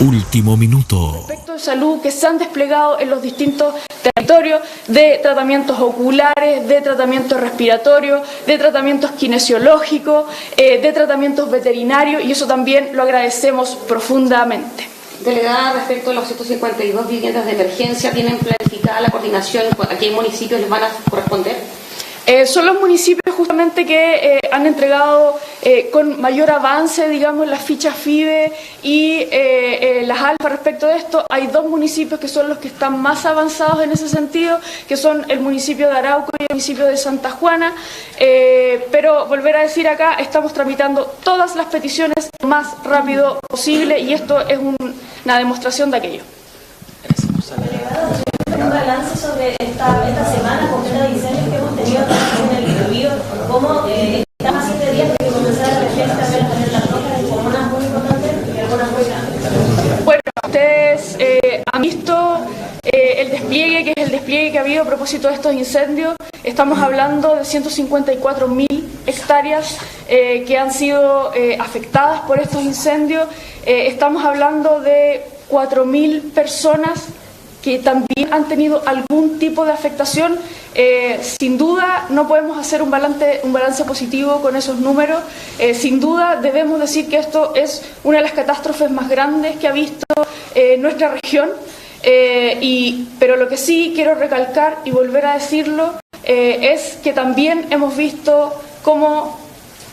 Último minuto. Respecto de salud que se han desplegado en los distintos territorios de tratamientos oculares, de tratamientos respiratorios, de tratamientos kinesiológicos, de tratamientos veterinarios, y eso también lo agradecemos profundamente. Delegada, respecto a los 152 viviendas de emergencia, ¿tienen planificada la coordinación? ¿A qué municipios les van a corresponder? Son los municipios justamente que han entregado con mayor avance, digamos, las fichas FIDE y las alfas respecto de esto. Hay dos municipios que son los que están más avanzados en ese sentido, que son el municipio de Arauco y el municipio de Santa Juana, pero volver a decir acá, estamos tramitando todas las peticiones lo más rápido posible y esto es una demostración de aquello. Un balance sobre esta semana completa de incendios que hemos tenido en el Biobío, cómo estamos a 7 días de que comenzara la emergencia, también las alertas rojas en comunas muy importantes y algunas muy grandes. Bueno, ustedes han visto el despliegue, que es el despliegue que ha habido a propósito de estos incendios. Estamos hablando de 154.000 hectáreas que han sido afectadas por estos incendios. Estamos hablando de 4.000 personas que también han tenido algún tipo de afectación. Sin duda no podemos hacer un balance positivo con esos números. Sin duda debemos decir que esto es una de las catástrofes más grandes que ha visto nuestra región, pero lo que sí quiero recalcar y volver a decirlo es que también hemos visto cómo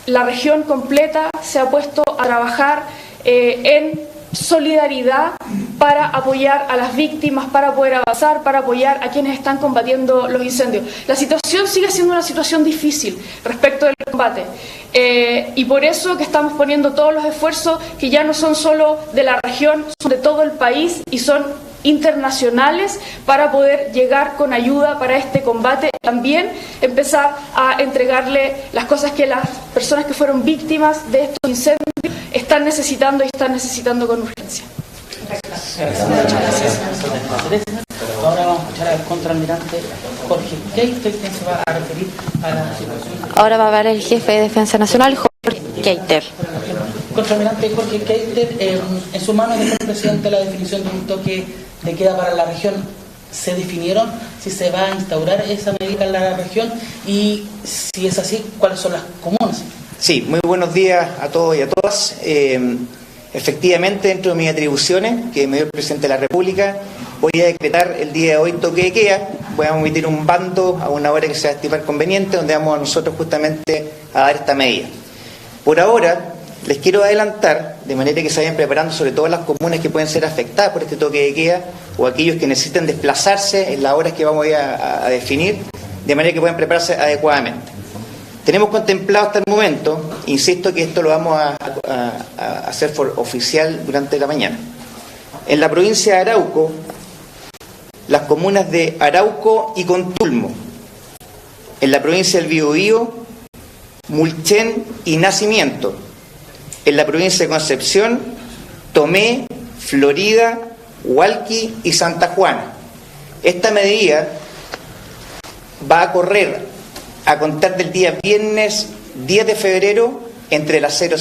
la región completa se ha puesto a trabajar en solidaridad para apoyar a las víctimas, para poder avanzar, para apoyar a quienes están combatiendo los incendios. La situación sigue siendo una situación difícil respecto del combate y por eso que estamos poniendo todos los esfuerzos que ya no son solo de la región, son de todo el país y son internacionales para poder llegar con ayuda para este combate y también empezar a entregarle las cosas que las personas que fueron víctimas de estos incendios están necesitando y están necesitando con urgencia. Muchas gracias. Ahora vamos a escuchar al contraalmirante Jorge Keiter, quien se va a referir a la situación. Ahora va a hablar el jefe de Defensa Nacional, Jorge Keiter. Contraalmirante Jorge Keiter, en su mano dejó el presidente la definición de un toque de queda para la región. ¿Se definieron si se va a instaurar esa medida en la región? Y si es así, ¿cuáles son las comunas? Sí, muy buenos días a todos y a todas. Efectivamente, dentro de mis atribuciones que me dio el presidente de la República, voy a decretar el día de hoy toque de queda. Voy a emitir un bando a una hora que se va a estimar conveniente, donde vamos a nosotros justamente a dar esta medida. Por ahora, les quiero adelantar, de manera que se vayan preparando, sobre todo las comunas que pueden ser afectadas por este toque de queda, o aquellos que necesiten desplazarse en las horas que vamos a definir, de manera que puedan prepararse adecuadamente. Tenemos contemplado hasta el momento, insisto que esto lo vamos a hacer oficial durante la mañana. En la provincia de Arauco, las comunas de Arauco y Contulmo. En la provincia del Biobío, Mulchen y Nacimiento. En la provincia de Concepción, Tomé, Florida, Hualqui y Santa Juana. Esta medida va a correr a contar del día viernes 10 de febrero entre las 00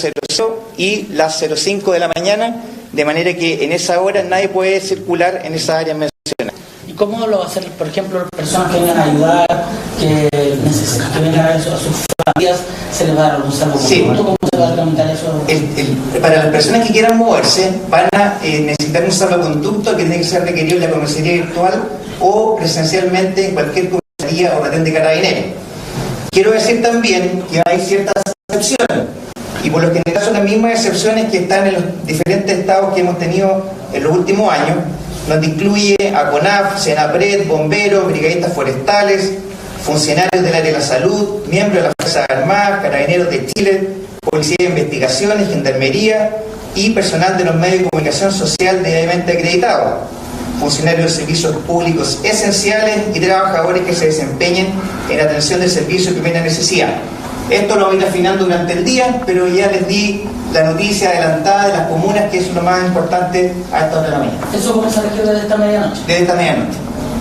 y las 05 de la mañana, de manera que en esa hora nadie puede circular en esa área mencionada. ¿Y cómo lo va a hacer, por ejemplo, personas que vengan a ayudar, que necesitan, que vengan a sus familias, se les va a dar algún salvoconducto? Sí. ¿Cómo se va a tramitar eso? Para las personas que quieran moverse, van a necesitar un salvoconducto que tiene que ser requerido en la comisaría virtual o presencialmente en cualquier comisaría o retén de carabineros. Quiero decir también que hay ciertas excepciones, y por lo general son las mismas excepciones que están en los diferentes estados que hemos tenido en los últimos años, donde incluye a CONAF, SENAPRED, bomberos, brigadistas forestales, funcionarios del área de la salud, miembros de las Fuerzas Armadas, Carabineros de Chile, Policía de Investigaciones, Gendarmería y personal de los medios de comunicación social debidamente acreditados, funcionarios de servicios públicos esenciales y trabajadores que se desempeñen en atención del servicio de primera necesidad. Esto lo voy a ir afinando durante el día, pero ya les di la noticia adelantada de las comunas, que es lo más importante a esta hora de la mañana. ¿Eso comienza a regir desde esta medianoche? Desde esta medianoche.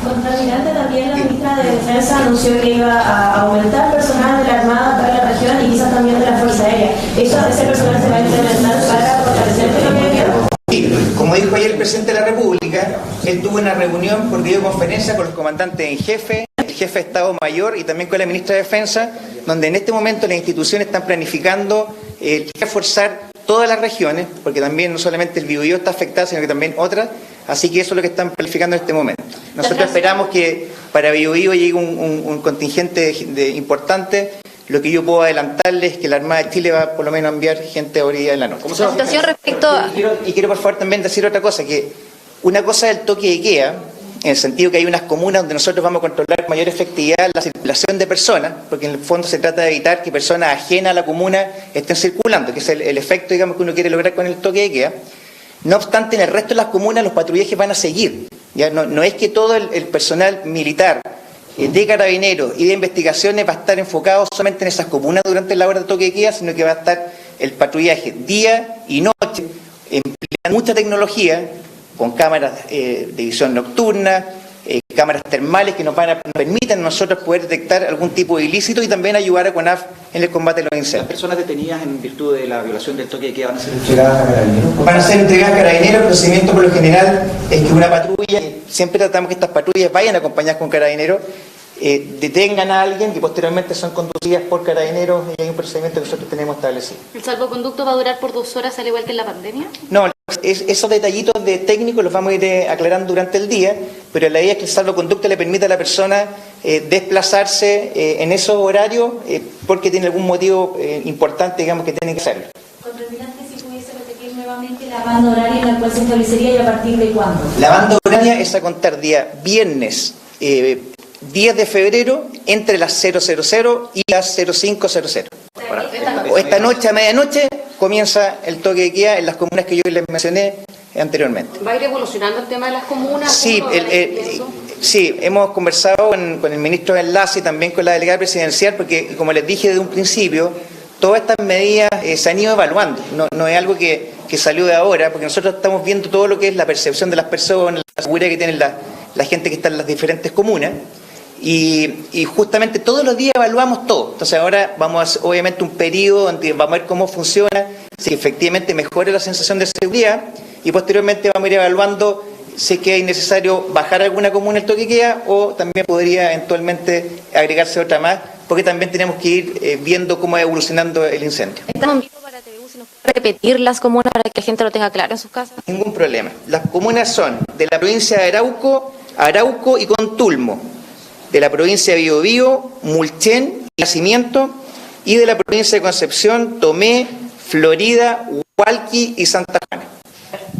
Contraalmirante, también la ministra de Defensa anunció que iba a aumentar personal de la Armada para la región y quizás también de la Fuerza Aérea. ¿Ese personal se va a implementar para fortalecer el gobierno? Sí, Como dijo ayer el presidente de la República, él tuvo una reunión por videoconferencia con los comandantes en jefe, el jefe de Estado Mayor y también con la ministra de Defensa, donde en este momento las instituciones están planificando reforzar todas las regiones, porque también no solamente el Biobío está afectado, sino que también otras, así que eso es lo que están planificando en este momento. Nosotros esperamos que para Biobío llegue un contingente importante. Lo que yo puedo adelantarles es que la Armada de Chile va por lo menos a enviar gente hoy día en la noche. La situación respecto a... Y quiero por favor también decir otra cosa, que una cosa es el toque de queda, en el sentido que hay unas comunas donde nosotros vamos a controlar con mayor efectividad la circulación de personas, porque en el fondo se trata de evitar que personas ajenas a la comuna estén circulando, que es el efecto, digamos, que uno quiere lograr con el toque de queda. No obstante, en el resto de las comunas los patrullajes van a seguir. Ya no es que todo el personal militar de carabineros y de investigaciones va a estar enfocado solamente en esas comunas durante la hora de toque de queda, sino que va a estar el patrullaje día y noche, empleando mucha tecnología, con cámaras de visión nocturna, cámaras termales que nos permiten a nosotros poder detectar algún tipo de ilícito y también ayudar a CONAF en el combate a los incendios. ¿Las personas detenidas en virtud de la violación del toque de queda van a ser entregadas a carabineros? Van a ser entregadas a carabineros. El procedimiento por lo general es que una patrulla, siempre tratamos que estas patrullas vayan acompañadas con carabineros, detengan a alguien que posteriormente son conducidas por carabineros y hay un procedimiento que nosotros tenemos establecido. ¿El salvoconducto va a durar por 2 horas al igual que en la pandemia? No, esos detallitos de técnicos los vamos a ir aclarando durante el día, pero la idea es que el salvoconducto le permita a la persona desplazarse en esos horarios porque tiene algún motivo importante, digamos, que tiene que hacerlo. Si pudiese repetir nuevamente la banda horaria en la cual se establecería y a partir de cuándo. La banda horaria es a contar día viernes 10 de febrero entre las 000 y las 0500. Esta noche a medianoche comienza el toque de queda en las comunas que yo les mencioné anteriormente. ¿Va a ir evolucionando el tema de las comunas? Sí, sí, hemos conversado con el ministro de Enlace y también con la delegada presidencial, porque como les dije desde un principio, todas estas medidas se han ido evaluando, no es algo que salió de ahora, porque nosotros estamos viendo todo lo que es la percepción de las personas, la seguridad que tienen la gente que está en las diferentes comunas. Y justamente todos los días evaluamos todo. Entonces ahora vamos a obviamente un periodo donde vamos a ver cómo funciona, si efectivamente mejora la sensación de seguridad y posteriormente vamos a ir evaluando si es que es necesario bajar alguna comuna el toque de queda o también podría eventualmente agregarse otra más, porque también tenemos que ir viendo cómo va evolucionando el incendio. Estamos en vivo para TV, si nos puede repetir las comunas para que la gente lo tenga claro en sus casas. Ningún problema. Las comunas son de la provincia de Arauco y Contulmo, de la provincia de Biobío, Mulchen y Nacimiento, y de la provincia de Concepción, Tomé, Florida, Hualqui y Santa Juana.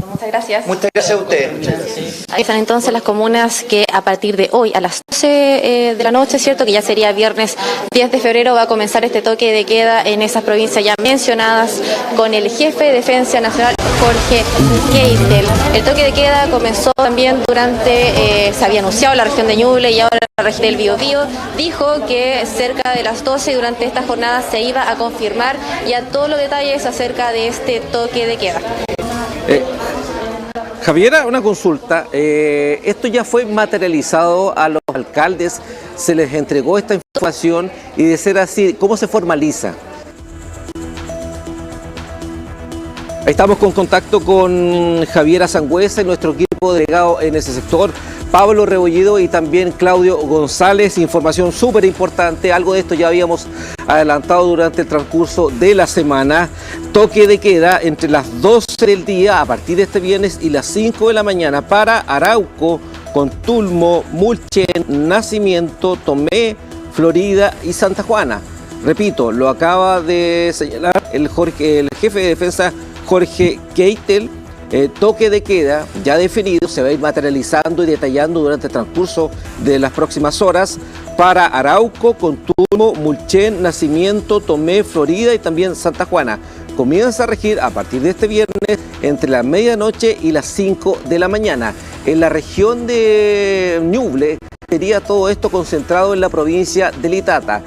Muchas gracias. Muchas gracias a ustedes. Ahí están entonces las comunas que a partir de hoy a las 12 de la noche, ¿cierto? Que ya sería viernes 10 de febrero, va a comenzar este toque de queda en esas provincias ya mencionadas con el jefe de Defensa Nacional, Jorge Keitel. El toque de queda comenzó también durante, se había anunciado la región de Ñuble y ahora la región del Biobío. Dijo que cerca de las 12 durante esta jornada se iba a confirmar ya todos los detalles acerca de este toque de queda. Javiera, una consulta. Esto ya fue materializado a los alcaldes, se les entregó esta información y de ser así, ¿cómo se formaliza? Ahí estamos con contacto con Javiera Sangüesa y nuestro equipo delegado en ese sector, Pablo Rebollido y también Claudio González. Información súper importante, algo de esto ya habíamos adelantado durante el transcurso de la semana. Toque de queda entre las 12 del día a partir de este viernes y las 5 de la mañana para Arauco, Contulmo, Mulchen, Nacimiento, Tomé, Florida y Santa Juana. Repito, lo acaba de señalar el jefe de defensa Jorge Keitel. Toque de queda ya definido, se va a ir materializando y detallando durante el transcurso de las próximas horas para Arauco, Contulmo, Mulchen, Nacimiento, Tomé, Florida y también Santa Juana. Comienza a regir a partir de este viernes entre la medianoche y las 5 de la mañana. En la región de Ñuble sería todo esto concentrado en la provincia de Litata.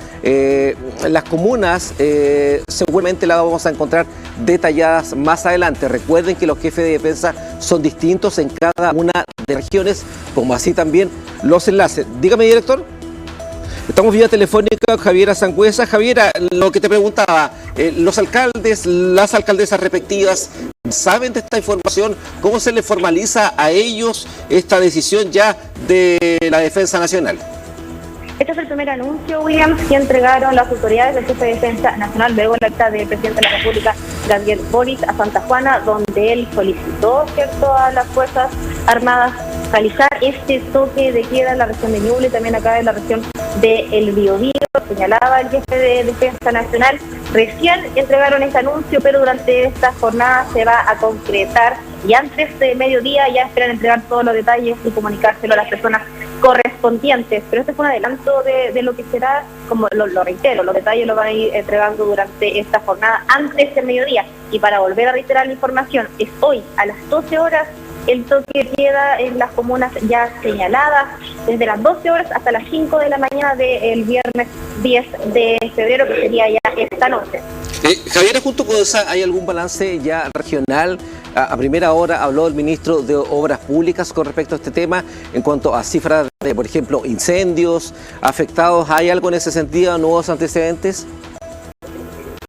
Las comunas seguramente las vamos a encontrar detalladas más adelante. Recuerden que los jefes de defensa son distintos en cada una de las regiones, como así también los enlaces. Dígame, director. Estamos vía telefónica con Javiera Sangüesa. Javiera, lo que te preguntaba, los alcaldes, las alcaldesas respectivas, ¿saben de esta información? ¿Cómo se les formaliza a ellos esta decisión ya de la Defensa Nacional? Este es el primer anuncio, Williams, que entregaron las autoridades del Jefe de Defensa Nacional luego de la acta del presidente de la República, Gabriel Boric, a Santa Juana, donde él solicitó, ¿cierto?, a las Fuerzas Armadas realizar este toque de queda en la región de Ñuble y también acá en la región de El Biobío. Señalaba el Jefe de Defensa Nacional. Recién entregaron este anuncio, pero durante esta jornada se va a concretar y antes de mediodía ya esperan entregar todos los detalles y comunicárselo a las personas correspondientes. Pero este fue un adelanto de lo que será, como lo reitero, los detalles los van a ir entregando durante esta jornada antes de mediodía. Y para volver a reiterar la información, es hoy a las 12 horas el toque queda en las comunas ya señaladas, desde las 12 horas hasta las 5 de la mañana del viernes 10 de febrero, que sería ya esta noche. Javiera, junto con esa, ¿hay algún balance ya regional? A primera hora habló el ministro de Obras Públicas con respecto a este tema, en cuanto a cifras de, por ejemplo, incendios afectados. ¿Hay algo en ese sentido, nuevos antecedentes?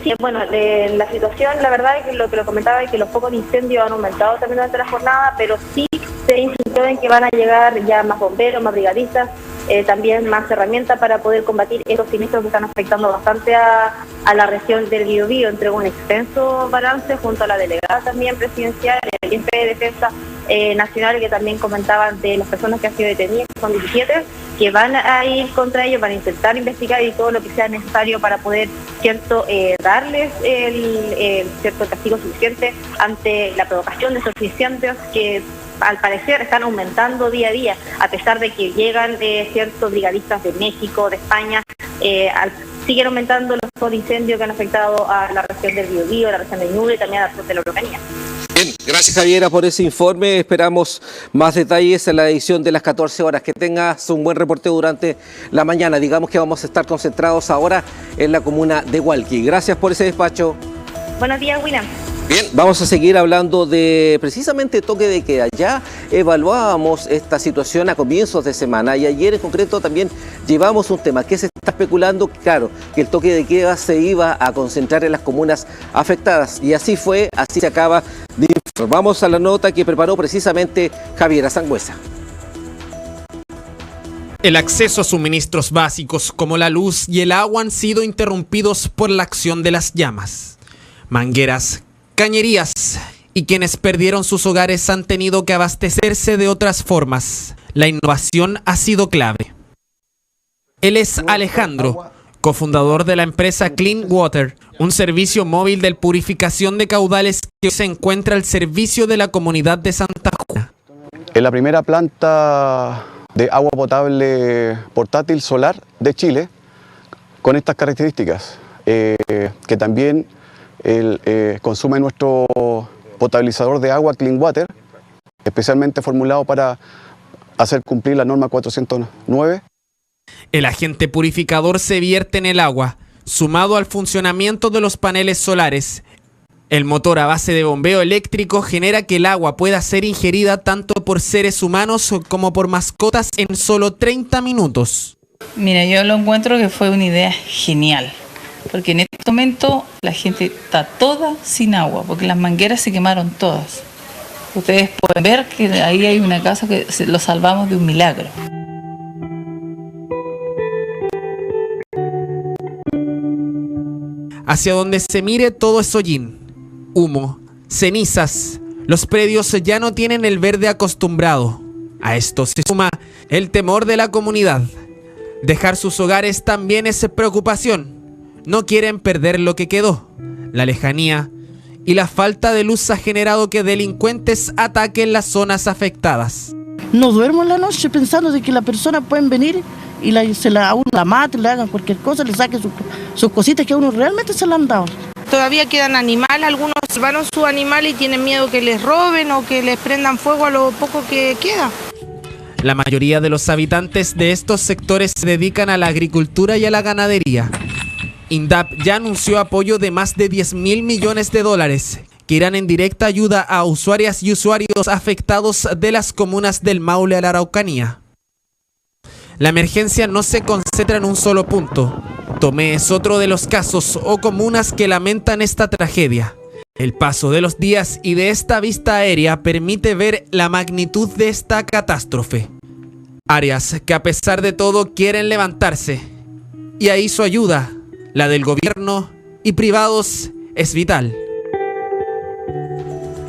Sí, bueno, la situación, la verdad es que lo comentaba es que los focos de incendio han aumentado también durante la jornada, pero sí se insistió en que van a llegar ya más bomberos, más brigadistas, también más herramientas para poder combatir estos siniestros que están afectando bastante a la región del Biobío. Entregó un extenso balance junto a la delegada también presidencial, el Jefe de Defensa Nacional, que también comentaban de las personas que han sido detenidas, que son 17, que van a ir contra ellos, van a intentar investigar y todo lo que sea necesario para poder, cierto, darles el cierto castigo suficiente ante la provocación de esos incendios que al parecer están aumentando día a día, a pesar de que llegan ciertos brigadistas de México, de España, siguen aumentando los focos de incendio que han afectado a la región del Biobío, la región de Ñuble y también a la región de la Araucanía. Bien, gracias Javiera por ese informe. Esperamos más detalles en la edición de las 14 horas. Que tengas un buen reporte durante la mañana. Digamos que vamos a estar concentrados ahora en la comuna de Hualqui. Gracias por ese despacho. Buenos días, William. Bien, vamos a seguir hablando de precisamente toque de queda. Ya evaluábamos esta situación a comienzos de semana y ayer en concreto también llevamos un tema que se está especulando, claro, que el toque de queda se iba a concentrar en las comunas afectadas y así fue, así se acaba de informar. Vamos a la nota que preparó precisamente Javiera Sangüesa. El acceso a suministros básicos como la luz y el agua han sido interrumpidos por la acción de las llamas. Mangueras, cañerías y quienes perdieron sus hogares han tenido que abastecerse de otras formas. La innovación ha sido clave. Él es Alejandro, cofundador de la empresa Clean Water, un servicio móvil de purificación de caudales que se encuentra al servicio de la comunidad de Santa Juana. Es la primera planta de agua potable portátil solar de Chile con estas características, que también consume nuestro potabilizador de agua Clean Water, especialmente formulado para hacer cumplir la norma 409. El agente purificador se vierte en el agua, sumado al funcionamiento de los paneles solares. El motor a base de bombeo eléctrico genera que el agua pueda ser ingerida tanto por seres humanos como por mascotas en solo 30 minutos. Mira, yo lo encuentro que fue una idea genial, porque en este momento la gente está toda sin agua, porque las mangueras se quemaron todas. Ustedes pueden ver que ahí hay una casa que lo salvamos de un milagro. Hacia donde se mire todo es hollín, humo, cenizas. Los predios ya no tienen el verde acostumbrado. A esto se suma el temor de la comunidad. Dejar sus hogares también es preocupación. No quieren perder lo que quedó. La lejanía y la falta de luz ha generado que delincuentes ataquen las zonas afectadas. No duermo en la noche pensando de que las personas pueden venir y a uno la maten, le hagan cualquier cosa, le saquen sus cositas que a uno realmente se le han dado. Todavía quedan animales, algunos salvaron su animal y tienen miedo que les roben o que les prendan fuego a lo poco que queda. La mayoría de los habitantes de estos sectores se dedican a la agricultura y a la ganadería. INDAP ya anunció apoyo de más de 10.000 millones de dólares que irán en directa ayuda a usuarias y usuarios afectados de las comunas del Maule a la Araucanía. La emergencia no se concentra en un solo punto. Tomé es otro de los casos o comunas que lamentan esta tragedia. El paso de los días y de esta vista aérea permite ver la magnitud de esta catástrofe. Áreas que a pesar de todo quieren levantarse. Y ahí su ayuda, la del gobierno y privados, es vital.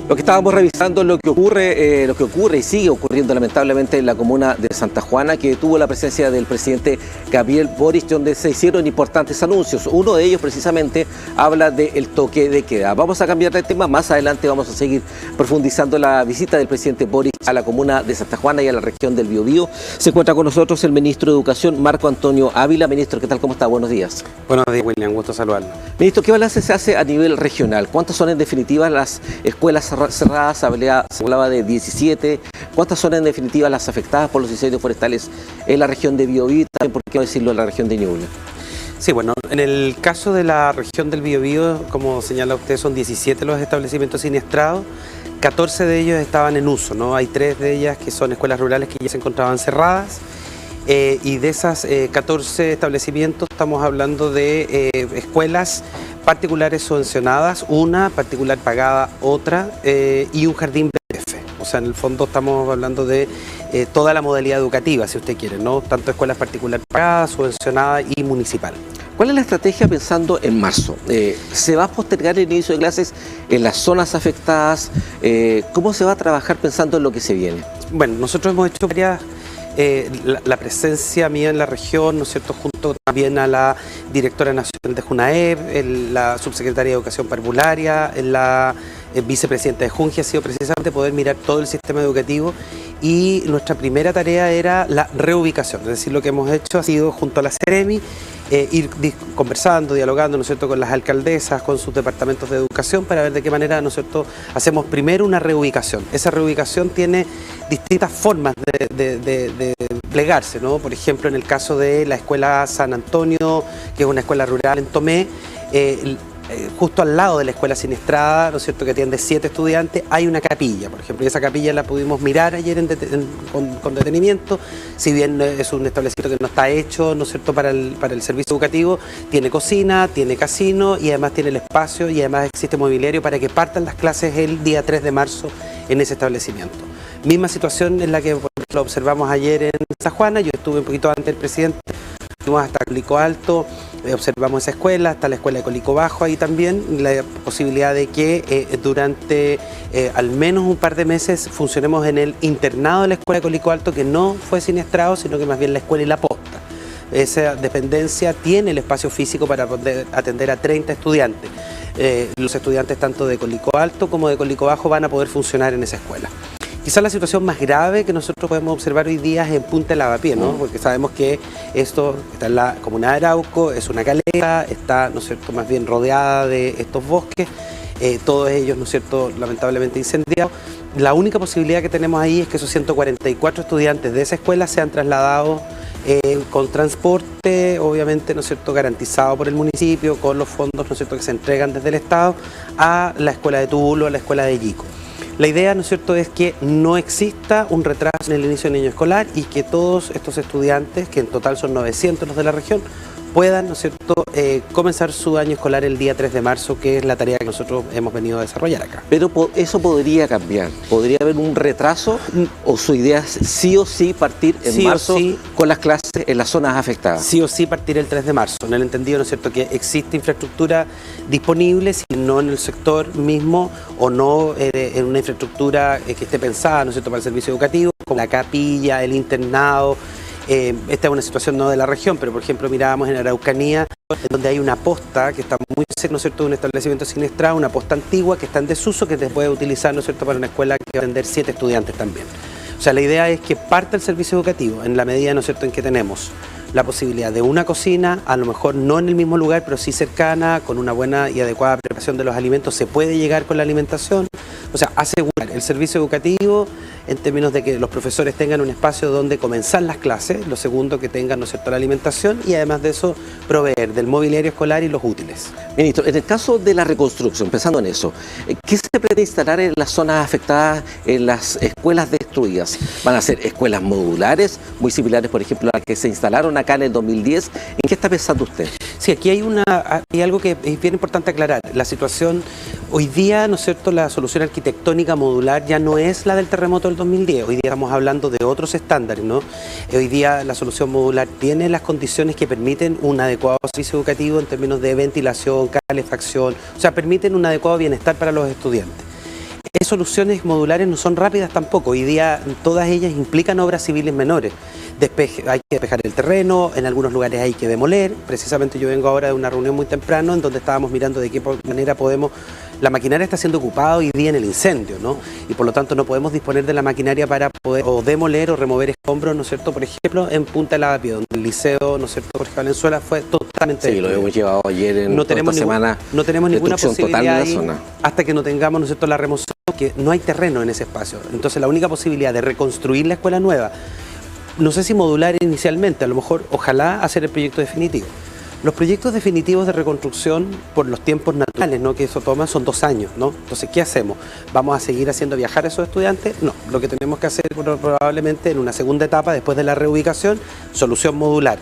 Lo que estábamos revisando, lo que ocurre y sigue ocurriendo lamentablemente en la comuna de Santa Juana, que tuvo la presencia del presidente Gabriel Boric, donde se hicieron importantes anuncios. Uno de ellos precisamente habla del toque de queda. Vamos a cambiar de tema, más adelante vamos a seguir profundizando la visita del presidente Boric a la comuna de Santa Juana y a la región del Biobío. Se encuentra con nosotros el ministro de Educación, Marco Antonio Ávila. Ministro, ¿qué tal? ¿Cómo está? Buenos días. Buenos días, William. Gusto saludarlo. Ministro, ¿qué balance se hace a nivel regional? ¿Cuántas son en definitiva las escuelas cerradas? Se hablaba de 17. ¿Cuántas son en definitiva las afectadas por los incendios forestales en la región de Biobío y también, por qué no decirlo, en la región de Ñuble? Sí, bueno, en el caso de la región del Biobío, como señala usted, son 17 los establecimientos siniestrados. 14 de ellos estaban en uso, ¿no? Hay 3 de ellas que son escuelas rurales que ya se encontraban cerradas. Y de esas 14 establecimientos estamos hablando de escuelas particulares subvencionadas, una particular pagada, otra, y un jardín BF. O sea, en el fondo estamos hablando de toda la modalidad educativa, si usted quiere, ¿no? Tanto escuelas particulares pagadas, subvencionadas y municipal. ¿Cuál es la estrategia pensando en marzo? ¿Se va a postergar el inicio de clases en las zonas afectadas? ¿Cómo se va a trabajar pensando en lo que se viene? Bueno, nosotros hemos hecho varias... la presencia mía en la región, ¿no es cierto?, junto también a la directora nacional de JUNAEP, la subsecretaria de Educación Parvularia, la vicepresidenta de Junji, ha sido precisamente poder mirar todo el sistema educativo, y nuestra primera tarea era la reubicación. Es decir, lo que hemos hecho ha sido, junto a la Seremi, ir conversando, dialogando, ¿no es cierto?, con las alcaldesas, con sus departamentos de educación, para ver de qué manera, ¿no es cierto?, hacemos primero una reubicación. Esa reubicación tiene distintas formas de plegarse, ¿no? Por ejemplo, en el caso de la Escuela San Antonio, que es una escuela rural en Tomé, justo al lado de la escuela siniestrada, ¿no es cierto?, que atiende 7 estudiantes, hay una capilla, por ejemplo, y esa capilla la pudimos mirar ayer con detenimiento. Si bien es un establecimiento que no está hecho, ¿no es cierto?, para el servicio educativo, tiene cocina, tiene casino y además tiene el espacio y además existe mobiliario para que partan las clases el día 3 de marzo en ese establecimiento. Misma situación en la que, por ejemplo, observamos ayer en Santa Juana. Yo estuve un poquito antes del presidente, fuimos hasta Colico Alto, observamos esa escuela, hasta la escuela de Colico Bajo, ahí también la posibilidad de que durante al menos un par de meses funcionemos en el internado de la escuela de Colico Alto, que no fue siniestrado, sino que más bien la escuela y la posta. Esa dependencia tiene el espacio físico para poder atender a 30 estudiantes. Los estudiantes tanto de Colico Alto como de Colico Bajo van a poder funcionar en esa escuela. Quizás la situación más grave que nosotros podemos observar hoy día es en Punta de Lavapié, ¿no? Porque sabemos que esto está en la comuna de Arauco, es una caleta, está, ¿no es cierto?, más bien rodeada de estos bosques, todos ellos, ¿no es cierto?, lamentablemente incendiados. La única posibilidad que tenemos ahí es que esos 144 estudiantes de esa escuela sean trasladados con transporte, obviamente, ¿no es cierto?, garantizado por el municipio, con los fondos, ¿no es cierto?, que se entregan desde el Estado, a la escuela de Tubulo, a la escuela de Yico. La idea, ¿no es cierto?, es que no exista un retraso en el inicio del año escolar y que todos estos estudiantes, que en total son 900 los de la región, puedan, ¿no es cierto?, comenzar su año escolar el día 3 de marzo, que es la tarea que nosotros hemos venido a desarrollar acá. Pero eso podría cambiar, ¿podría haber un retraso o su idea es sí o sí partir en marzo con las clases en las zonas afectadas? Sí o sí partir el 3 de marzo, en el entendido, ¿no es cierto?, que existe infraestructura disponible, si no en el sector mismo o no en una infraestructura que esté pensada, ¿no es cierto?, para el servicio educativo, como la capilla, el internado. Esta es una situación no de la región, pero por ejemplo mirábamos en Araucanía, donde hay una posta que está muy cerca, ¿no es cierto?, de un establecimiento siniestrado, una posta antigua que está en desuso, que se puede utilizar, ¿no es cierto?, para una escuela que va a atender 7 estudiantes también. O sea, la idea es que parta el servicio educativo en la medida, ¿no es cierto?, en que tenemos la posibilidad de una cocina, a lo mejor no en el mismo lugar, pero sí cercana, con una buena y adecuada preparación de los alimentos, se puede llegar con la alimentación. O sea, asegurar el servicio educativo en términos de que los profesores tengan un espacio donde comenzar las clases, lo segundo que tengan, ¿no es cierto?, la alimentación y además de eso proveer del mobiliario escolar y los útiles. Ministro, en el caso de la reconstrucción, pensando en eso, ¿qué se pretende instalar en las zonas afectadas, en las escuelas destruidas? ¿Van a ser escuelas modulares, muy similares, por ejemplo, a las que se instalaron acá en el 2010? ¿En qué está pensando usted? Sí, aquí hay algo que es bien importante aclarar. La situación, hoy día, ¿no es cierto?, la solución arquitectónica modular ya no es la del terremoto del 2010. Hoy día estamos hablando de otros estándares, ¿no? Hoy día la solución modular tiene las condiciones que permiten un adecuado servicio educativo en términos de ventilación, calefacción, o sea, permiten un adecuado bienestar para los estudiantes. Esas soluciones modulares no son rápidas tampoco. Hoy día todas ellas implican obras civiles menores. Hay que despejar el terreno, en algunos lugares hay que demoler. Precisamente yo vengo ahora de una reunión muy temprano en donde estábamos mirando de qué manera podemos... La maquinaria está siendo ocupada hoy día en el incendio, ¿no? Y por lo tanto no podemos disponer de la maquinaria para poder o demoler o remover escombros, ¿no es cierto? Por ejemplo, en Punta de Lavapié, donde el liceo, ¿no es cierto?, Jorge Valenzuela fue totalmente... Sí, lo hemos llevado ayer en no tenemos esta semana. No tenemos ninguna posibilidad total en la zona. Hasta que no tengamos, ¿no es cierto?, la remoción, que no hay terreno en ese espacio. Entonces la única posibilidad de reconstruir la escuela nueva, no sé si modular inicialmente, a lo mejor, ojalá hacer el proyecto definitivo. Los proyectos definitivos de reconstrucción por los tiempos naturales, ¿no?, que eso toma, son 2 años, ¿no? Entonces, ¿qué hacemos? ¿Vamos a seguir haciendo viajar a esos estudiantes? No, lo que tenemos que hacer probablemente en una segunda etapa, después de la reubicación, solución modular.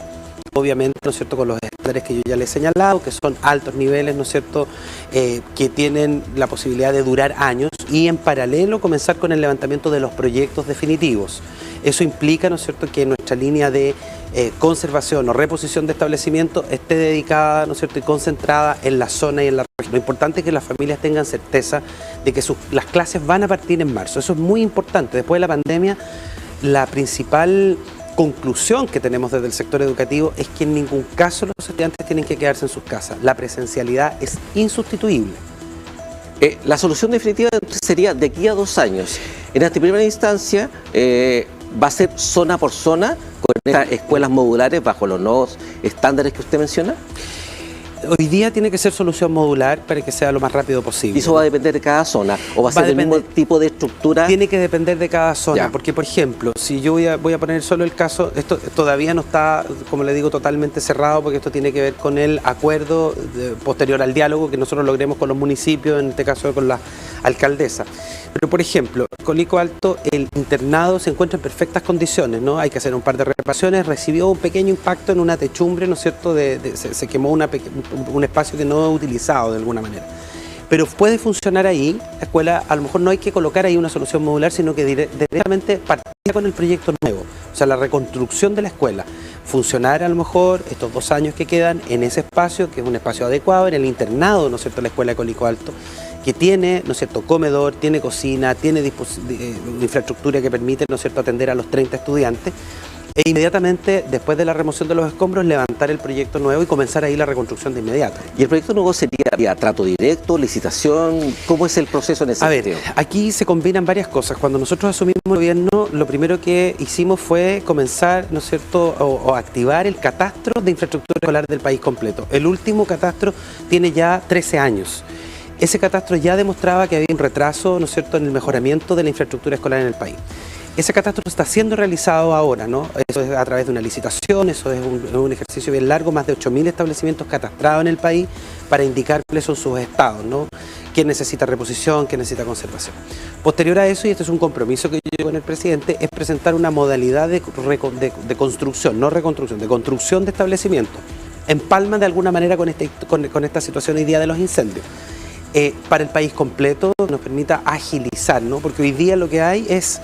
Obviamente, ¿no es cierto?, con los estándares que yo ya les he señalado, que son altos niveles, ¿no es cierto?, que tienen la posibilidad de durar años y en paralelo comenzar con el levantamiento de los proyectos definitivos. Eso implica, ¿no es cierto?, que nuestra línea de conservación o reposición de establecimiento esté dedicada, ¿no es cierto?, y concentrada en la zona y en la región. Lo importante es que las familias tengan certeza de que las clases van a partir en marzo. Eso es muy importante. Después de la pandemia, la principal conclusión que tenemos desde el sector educativo es que en ningún caso los estudiantes tienen que quedarse en sus casas. La presencialidad es insustituible. La solución definitiva sería de aquí a 2 años. En esta primera instancia va a ser zona por zona con estas escuelas modulares bajo los nuevos estándares que usted menciona. Hoy día tiene que ser solución modular para que sea lo más rápido posible. ¿Y eso va a depender de cada zona? ¿O va a ser el mismo tipo de estructura? Tiene que depender de cada zona, porque por ejemplo, si yo voy a poner solo el caso, esto todavía no está, como le digo, totalmente cerrado, porque esto tiene que ver con el acuerdo posterior al diálogo que nosotros logremos con los municipios, en este caso con la alcaldesa. Pero por ejemplo, Colicó Alto, el internado se encuentra en perfectas condiciones, ¿no? Hay que hacer un par de reparaciones, recibió un pequeño impacto en una techumbre, ¿no es cierto?, se quemó un espacio que no utilizado de alguna manera. Pero puede funcionar ahí, la escuela, a lo mejor no hay que colocar ahí una solución modular, sino que directamente partir con el proyecto nuevo, o sea, la reconstrucción de la escuela. Funcionar a lo mejor estos 2 años que quedan en ese espacio, que es un espacio adecuado, en el internado, ¿no es cierto?, la escuela de Colicó Alto, que tiene, ¿no es cierto?, comedor, tiene cocina, tiene infraestructura que permite, ¿no es cierto?, atender a los 30 estudiantes. E inmediatamente, después de la remoción de los escombros, levantar el proyecto nuevo y comenzar ahí la reconstrucción de inmediato. ¿Y el proyecto nuevo sería vía trato directo, licitación? ¿Cómo es el proceso en ese sentido? A ver, aquí se combinan varias cosas. Cuando nosotros asumimos el gobierno, lo primero que hicimos fue comenzar, ¿no es cierto?, o activar el catastro de infraestructura escolar del país completo. El último catastro tiene ya 13 años. Ese catastro ya demostraba que había un retraso, ¿no es cierto?, en el mejoramiento de la infraestructura escolar en el país. Ese catastro está siendo realizado ahora, ¿no? Eso es a través de una licitación, eso es un ejercicio bien largo, más de 8.000 establecimientos catastrados en el país para indicar cuáles son sus estados, ¿no? Quién necesita reposición, quién necesita conservación. Posterior a eso, y este es un compromiso que yo llevo con el presidente, es presentar una modalidad de construcción, no reconstrucción, de construcción de establecimientos. Empalma de alguna manera con esta situación hoy día de los incendios. Para el país completo nos permita agilizar, ¿no? Porque hoy día lo que hay es...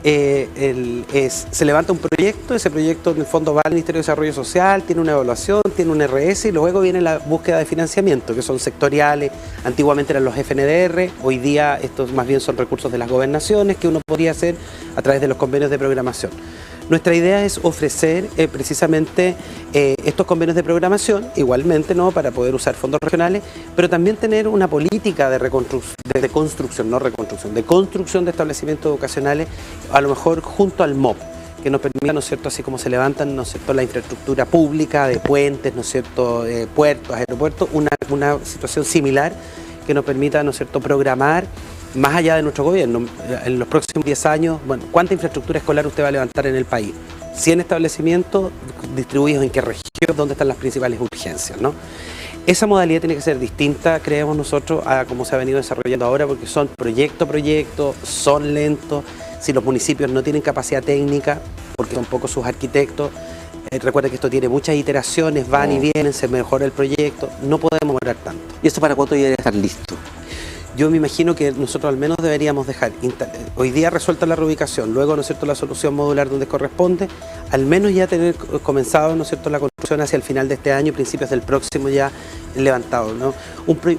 se levanta un proyecto, ese proyecto en el fondo va al Ministerio de Desarrollo Social, tiene una evaluación, tiene un RS y luego viene la búsqueda de financiamiento, que son sectoriales, antiguamente eran los FNDR, hoy día estos más bien son recursos de las gobernaciones que uno podría hacer a través de los convenios de programación. Nuestra idea es ofrecer precisamente estos convenios de programación, igualmente, ¿no?, para poder usar fondos regionales, pero también tener una política de construcción de establecimientos educacionales, a lo mejor junto al MOP, que nos permita, ¿no es cierto?, así como se levantan, ¿no es cierto?, la infraestructura pública de puentes, ¿no es cierto?, puertos, aeropuertos, una situación similar que nos permita, ¿no es cierto?, programar más allá de nuestro gobierno, en los próximos 10 años, bueno, ¿cuánta infraestructura escolar usted va a levantar en el país? 100 establecimientos distribuidos en qué región, dónde están las principales urgencias, ¿no? Esa modalidad tiene que ser distinta, creemos nosotros, a cómo se ha venido desarrollando ahora, porque son proyecto a proyecto, son lentos. Si los municipios no tienen capacidad técnica, porque son pocos sus arquitectos, recuerda que esto tiene muchas iteraciones, van y vienen, se mejora el proyecto, no podemos demorar tanto. ¿Y esto para cuánto debería estar listo? Yo me imagino que nosotros al menos deberíamos dejar hoy día resuelta la reubicación, luego, ¿no es cierto?, la solución modular donde corresponde, al menos ya tener comenzado, ¿no es cierto?, la construcción hacia el final de este año, principios del próximo ya levantado, ¿no?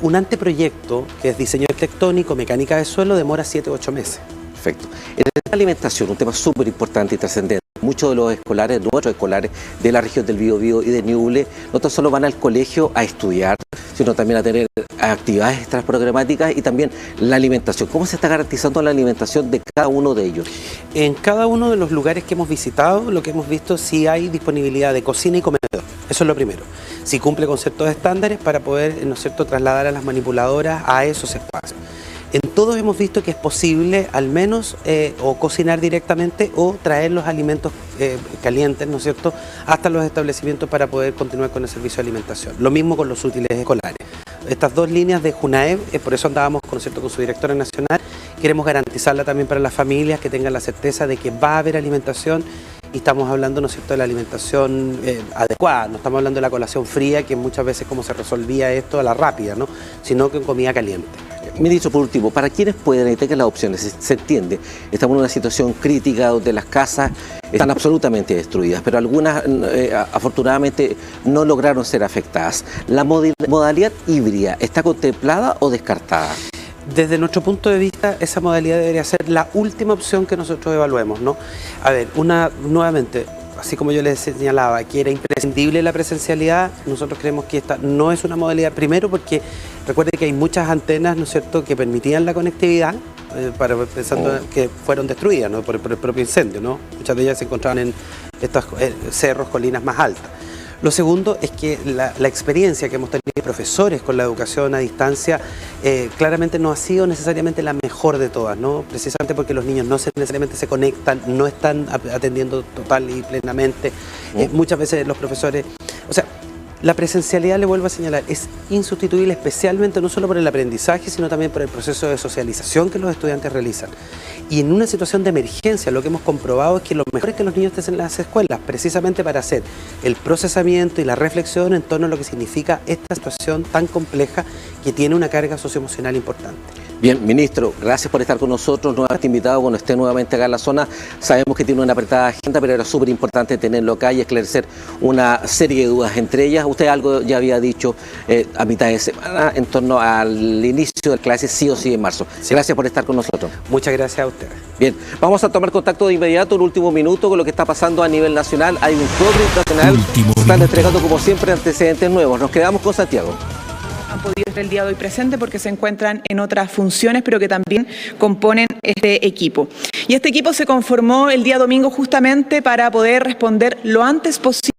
Un anteproyecto que es diseño arquitectónico, mecánica de suelo, demora 7 u 8 meses. Perfecto. En la alimentación, un tema súper importante y trascendente. Muchos de los escolares, nuestros escolares de la región del Biobío y de Ñuble, no tan solo van al colegio a estudiar, sino también a tener actividades extras programáticas y también la alimentación. ¿Cómo se está garantizando la alimentación de cada uno de ellos? En cada uno de los lugares que hemos visitado, lo que hemos visto, sí hay disponibilidad de cocina y comedor. Eso es lo primero. Si cumple con ciertos estándares para poder, ¿no es cierto?, trasladar a las manipuladoras a esos espacios. En todos hemos visto que es posible al menos o cocinar directamente o traer los alimentos calientes, ¿no es cierto?, hasta los establecimientos para poder continuar con el servicio de alimentación. Lo mismo con los útiles escolares. Estas dos líneas de Junaeb, por eso andábamos con su directora nacional, queremos garantizarla también para las familias, que tengan la certeza de que va a haber alimentación. Y estamos hablando, ¿no es cierto?, de la alimentación adecuada, no estamos hablando de la colación fría, que muchas veces como se resolvía esto a la rápida, ¿no?, sino que en comida caliente. Ministro, por último, para quienes pueden y tengan las opciones, se entiende, estamos en una situación crítica donde las casas están absolutamente destruidas, pero algunas afortunadamente no lograron ser afectadas. ¿La modalidad híbrida está contemplada o descartada? Desde nuestro punto de vista, esa modalidad debería ser la última opción que nosotros evaluemos, ¿no? A ver, nuevamente, así como yo les señalaba que era imprescindible la presencialidad, nosotros creemos que esta no es una modalidad, primero porque recuerden que hay muchas antenas, ¿no es cierto?, que permitían la conectividad, pensando que fueron destruidas, ¿no?, por el propio incendio, ¿no? Muchas de ellas se encontraban en estos cerros, colinas más altas. Lo segundo es que la experiencia que hemos tenido de profesores con la educación a distancia claramente no ha sido necesariamente la mejor de todas, ¿no? Precisamente porque los niños no necesariamente se conectan, no están atendiendo total y plenamente. Muchas veces los profesores, o sea, la presencialidad, le vuelvo a señalar, es insustituible, especialmente no solo por el aprendizaje, sino también por el proceso de socialización que los estudiantes realizan. Y en una situación de emergencia, lo que hemos comprobado es que lo mejor es que los niños estén en las escuelas, precisamente para hacer el procesamiento y la reflexión en torno a lo que significa esta situación tan compleja que tiene una carga socioemocional importante. Bien, ministro, gracias por estar con nosotros, nuevamente invitado cuando esté nuevamente acá en la zona. Sabemos que tiene una apretada agenda, pero era súper importante tenerlo acá y esclarecer una serie de dudas, entre ellas, usted algo ya había dicho a mitad de semana en torno al inicio de clases sí o sí en marzo. Sí. Gracias por estar con nosotros. Muchas gracias a ustedes. Bien, vamos a tomar contacto de inmediato, el último minuto, con lo que está pasando a nivel nacional. Hay un COVID nacional, están entregando como siempre antecedentes nuevos. Nos quedamos con Santiago. Han podido estar el día de hoy presente porque se encuentran en otras funciones, pero que también componen este equipo. Y este equipo se conformó el día domingo justamente para poder responder lo antes posible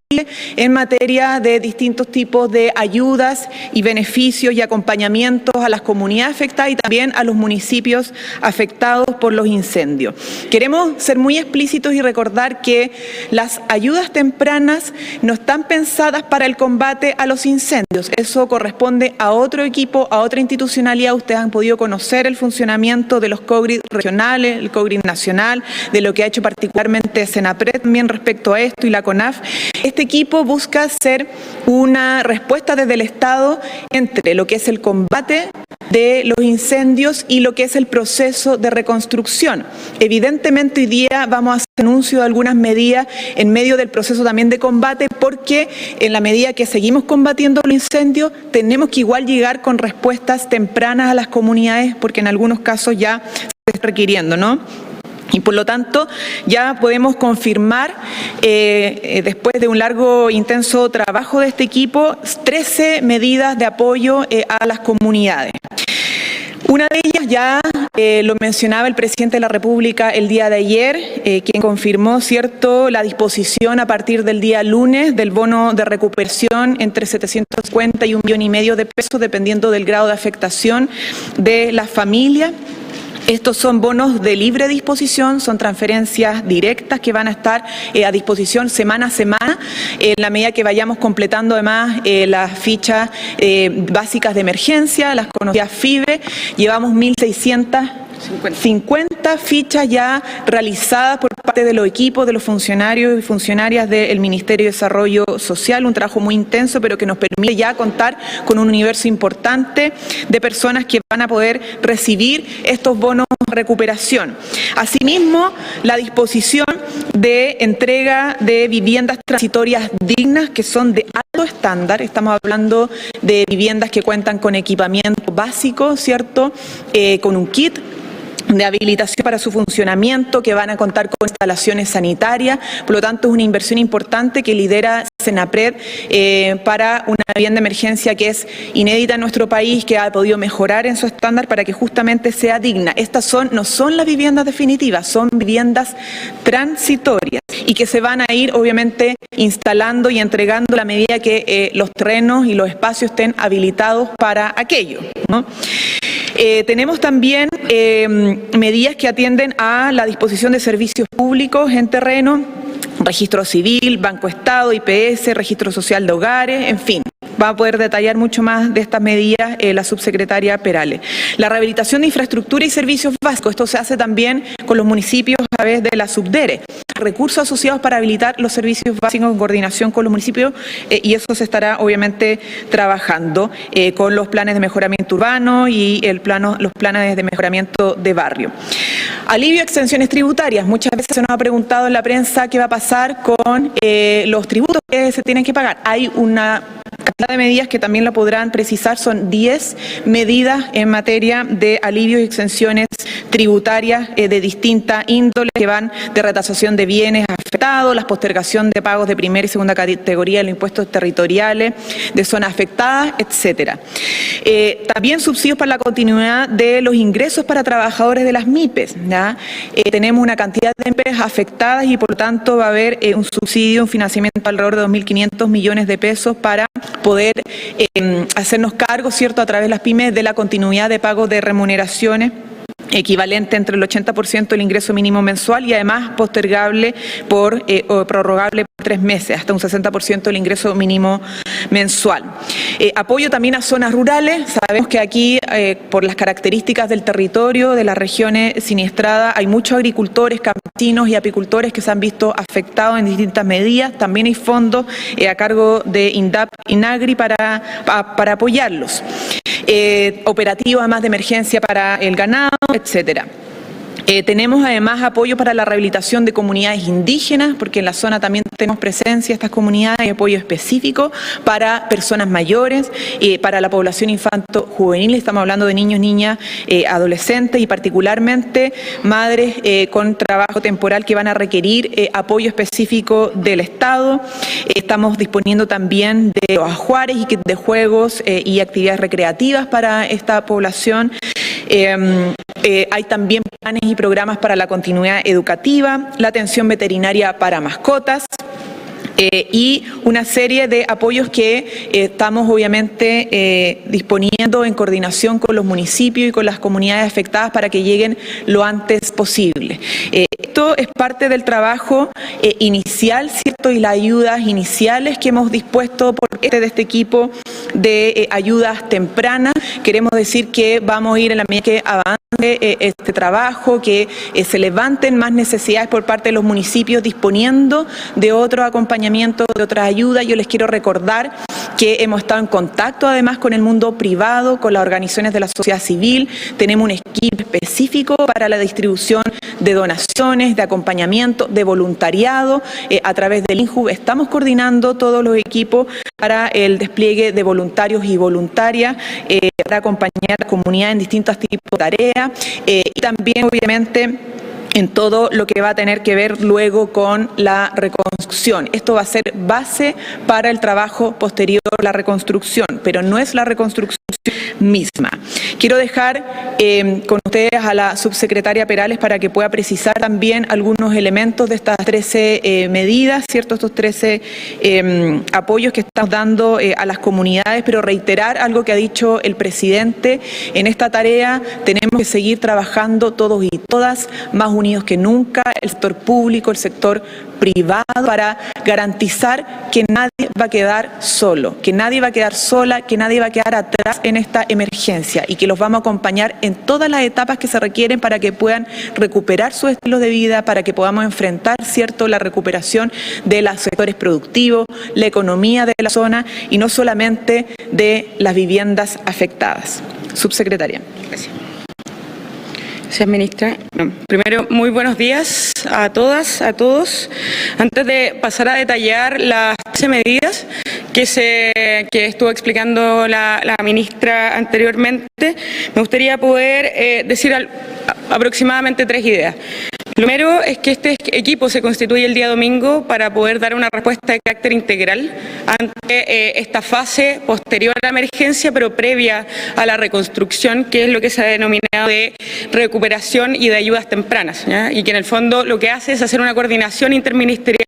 en materia de distintos tipos de ayudas y beneficios y acompañamientos a las comunidades afectadas y también a los municipios afectados por los incendios. Queremos ser muy explícitos y recordar que las ayudas tempranas no están pensadas para el combate a los incendios. Eso corresponde a otro equipo, a otra institucionalidad. Ustedes han podido conocer el funcionamiento de los COGRID regionales, el COGRID nacional, de lo que ha hecho particularmente Senapred también respecto a esto y la CONAF. Este equipo busca ser una respuesta desde el Estado entre lo que es el combate de los incendios y lo que es el proceso de reconstrucción. Evidentemente hoy día vamos a hacer anuncio de algunas medidas en medio del proceso también de combate, porque en la medida que seguimos combatiendo los incendios tenemos que igual llegar con respuestas tempranas a las comunidades, porque en algunos casos ya se está requiriendo, ¿no? Y por lo tanto ya podemos confirmar, después de un largo intenso trabajo de este equipo, 13 medidas de apoyo a las comunidades. Una de ellas ya lo mencionaba el presidente de la República el día de ayer, quien confirmó, ¿cierto?, la disposición a partir del día lunes del bono de recuperación entre 750 y 1,5 millones de pesos, dependiendo del grado de afectación de las familias. Estos son bonos de libre disposición, son transferencias directas que van a estar a disposición semana a semana, en la medida que vayamos completando además las fichas básicas de emergencia, las conocidas FIBE. Llevamos 1.650 fichas ya realizadas por parte de los equipos, de los funcionarios y funcionarias del Ministerio de Desarrollo Social, un trabajo muy intenso, pero que nos permite ya contar con un universo importante de personas que van a poder recibir estos bonos de recuperación. Asimismo, la disposición de entrega de viviendas transitorias dignas que son de alto estándar. Estamos hablando de viviendas que cuentan con equipamiento básico, ¿cierto? Con un kit de habilitación para su funcionamiento, que van a contar con instalaciones sanitarias. Por lo tanto, es una inversión importante que lidera Senapred para una vivienda de emergencia que es inédita en nuestro país, que ha podido mejorar en su estándar para que justamente sea digna. Estas no son las viviendas definitivas, son viviendas transitorias y que se van a ir obviamente instalando y entregando a la medida que los terrenos y los espacios estén habilitados para aquello, ¿no? Tenemos también medidas que atienden a la disposición de servicios públicos en terreno, registro civil, Banco Estado, IPS, registro social de hogares, en fin. Va a poder detallar mucho más de estas medidas la subsecretaria Perales. La rehabilitación de infraestructura y servicios básicos, esto se hace también con los municipios a través de la Subdere. Recursos asociados para habilitar los servicios básicos en coordinación con los municipios y eso se estará obviamente trabajando con los planes de mejoramiento urbano y los planes de mejoramiento de barrio. Alivio de exenciones tributarias. Muchas veces se nos ha preguntado en la prensa qué va a pasar con los tributos que se tienen que pagar. Hay una cantidad de medidas que también la podrán precisar, son 10 medidas en materia de alivio y exenciones tributarias de distinta índole que van de retasación de bienes afectados, la postergación de pagos de primera y segunda categoría de los impuestos territoriales de zonas afectadas, etcétera. También subsidios para la continuidad de los ingresos para trabajadores de las MIPES, ¿ya? Tenemos una cantidad de MIPES afectadas y por lo tanto va a haber un subsidio, un financiamiento alrededor de 2.500 millones de pesos para poder hacernos cargo, ¿cierto?, a través de las pymes de la continuidad de pagos de remuneraciones equivalente entre el 80% del ingreso mínimo mensual y además postergable o prorrogable por 3 meses, hasta un 60% del ingreso mínimo mensual. Apoyo también a zonas rurales. Sabemos que aquí, por las características del territorio, de las regiones siniestradas, hay muchos agricultores, campesinos y apicultores que se han visto afectados en distintas medidas. También hay fondos a cargo de INDAP, INAGRI para apoyarlos. Operativos además de emergencia para el ganado, etcétera. Tenemos además apoyo para la rehabilitación de comunidades indígenas, porque en la zona también tenemos presencia de estas comunidades, y apoyo específico para personas mayores, para la población infanto-juvenil, estamos hablando de niños, niñas, adolescentes y particularmente madres con trabajo temporal que van a requerir apoyo específico del Estado. Estamos disponiendo también de los ajuares y kits de juegos y actividades recreativas para esta población. Hay también planes y programas para la continuidad educativa, la atención veterinaria para mascotas, y una serie de apoyos que estamos obviamente disponiendo en coordinación con los municipios y con las comunidades afectadas para que lleguen lo antes posible. Esto es parte del trabajo inicial, ¿cierto? Y las ayudas iniciales que hemos dispuesto por parte de este equipo de ayudas tempranas. Queremos decir que vamos a ir en la medida que avance este trabajo, que se levanten más necesidades por parte de los municipios disponiendo de otro acompañamiento, de otras ayudas. Yo les quiero recordar que hemos estado en contacto además con el mundo privado, con las organizaciones de la sociedad civil. Tenemos un equipo específico para la distribución de donaciones, de acompañamiento, de voluntariado. A través del INJUV estamos coordinando todos los equipos para el despliegue de voluntarios y voluntarias, para acompañar a la comunidad en distintos tipos de tareas y también obviamente en todo lo que va a tener que ver luego con la reconstrucción. Esto va a ser base para el trabajo posterior a la reconstrucción, pero no es la reconstrucción misma. Quiero dejar con ustedes a la subsecretaria Perales para que pueda precisar también algunos elementos de estas 13 medidas, ¿cierto? Estos 13 apoyos que estamos dando a las comunidades, pero reiterar algo que ha dicho el presidente: en esta tarea tenemos que seguir trabajando todos y todas más unidos que nunca, el sector público, el sector privado, para garantizar que nadie va a quedar solo, que nadie va a quedar sola, que nadie va a quedar atrás en esta emergencia, y que los vamos a acompañar en todas las etapas que se requieren para que puedan recuperar su estilo de vida, para que podamos enfrentar, ¿cierto?, la recuperación de los sectores productivos, la economía de la zona y no solamente de las viviendas afectadas. Subsecretaria. Gracias. Gracias, ministra. Bueno, primero, muy buenos días a todas, a todos. Antes de pasar a detallar las 13 medidas que estuvo explicando la ministra anteriormente, me gustaría poder decir aproximadamente 3 ideas. Lo primero es que este equipo se constituye el día domingo para poder dar una respuesta de carácter integral ante esta fase posterior a la emergencia, pero previa a la reconstrucción, que es lo que se ha denominado de recuperación y de ayudas tempranas, ¿ya? Y que en el fondo lo que hace es hacer una coordinación interministerial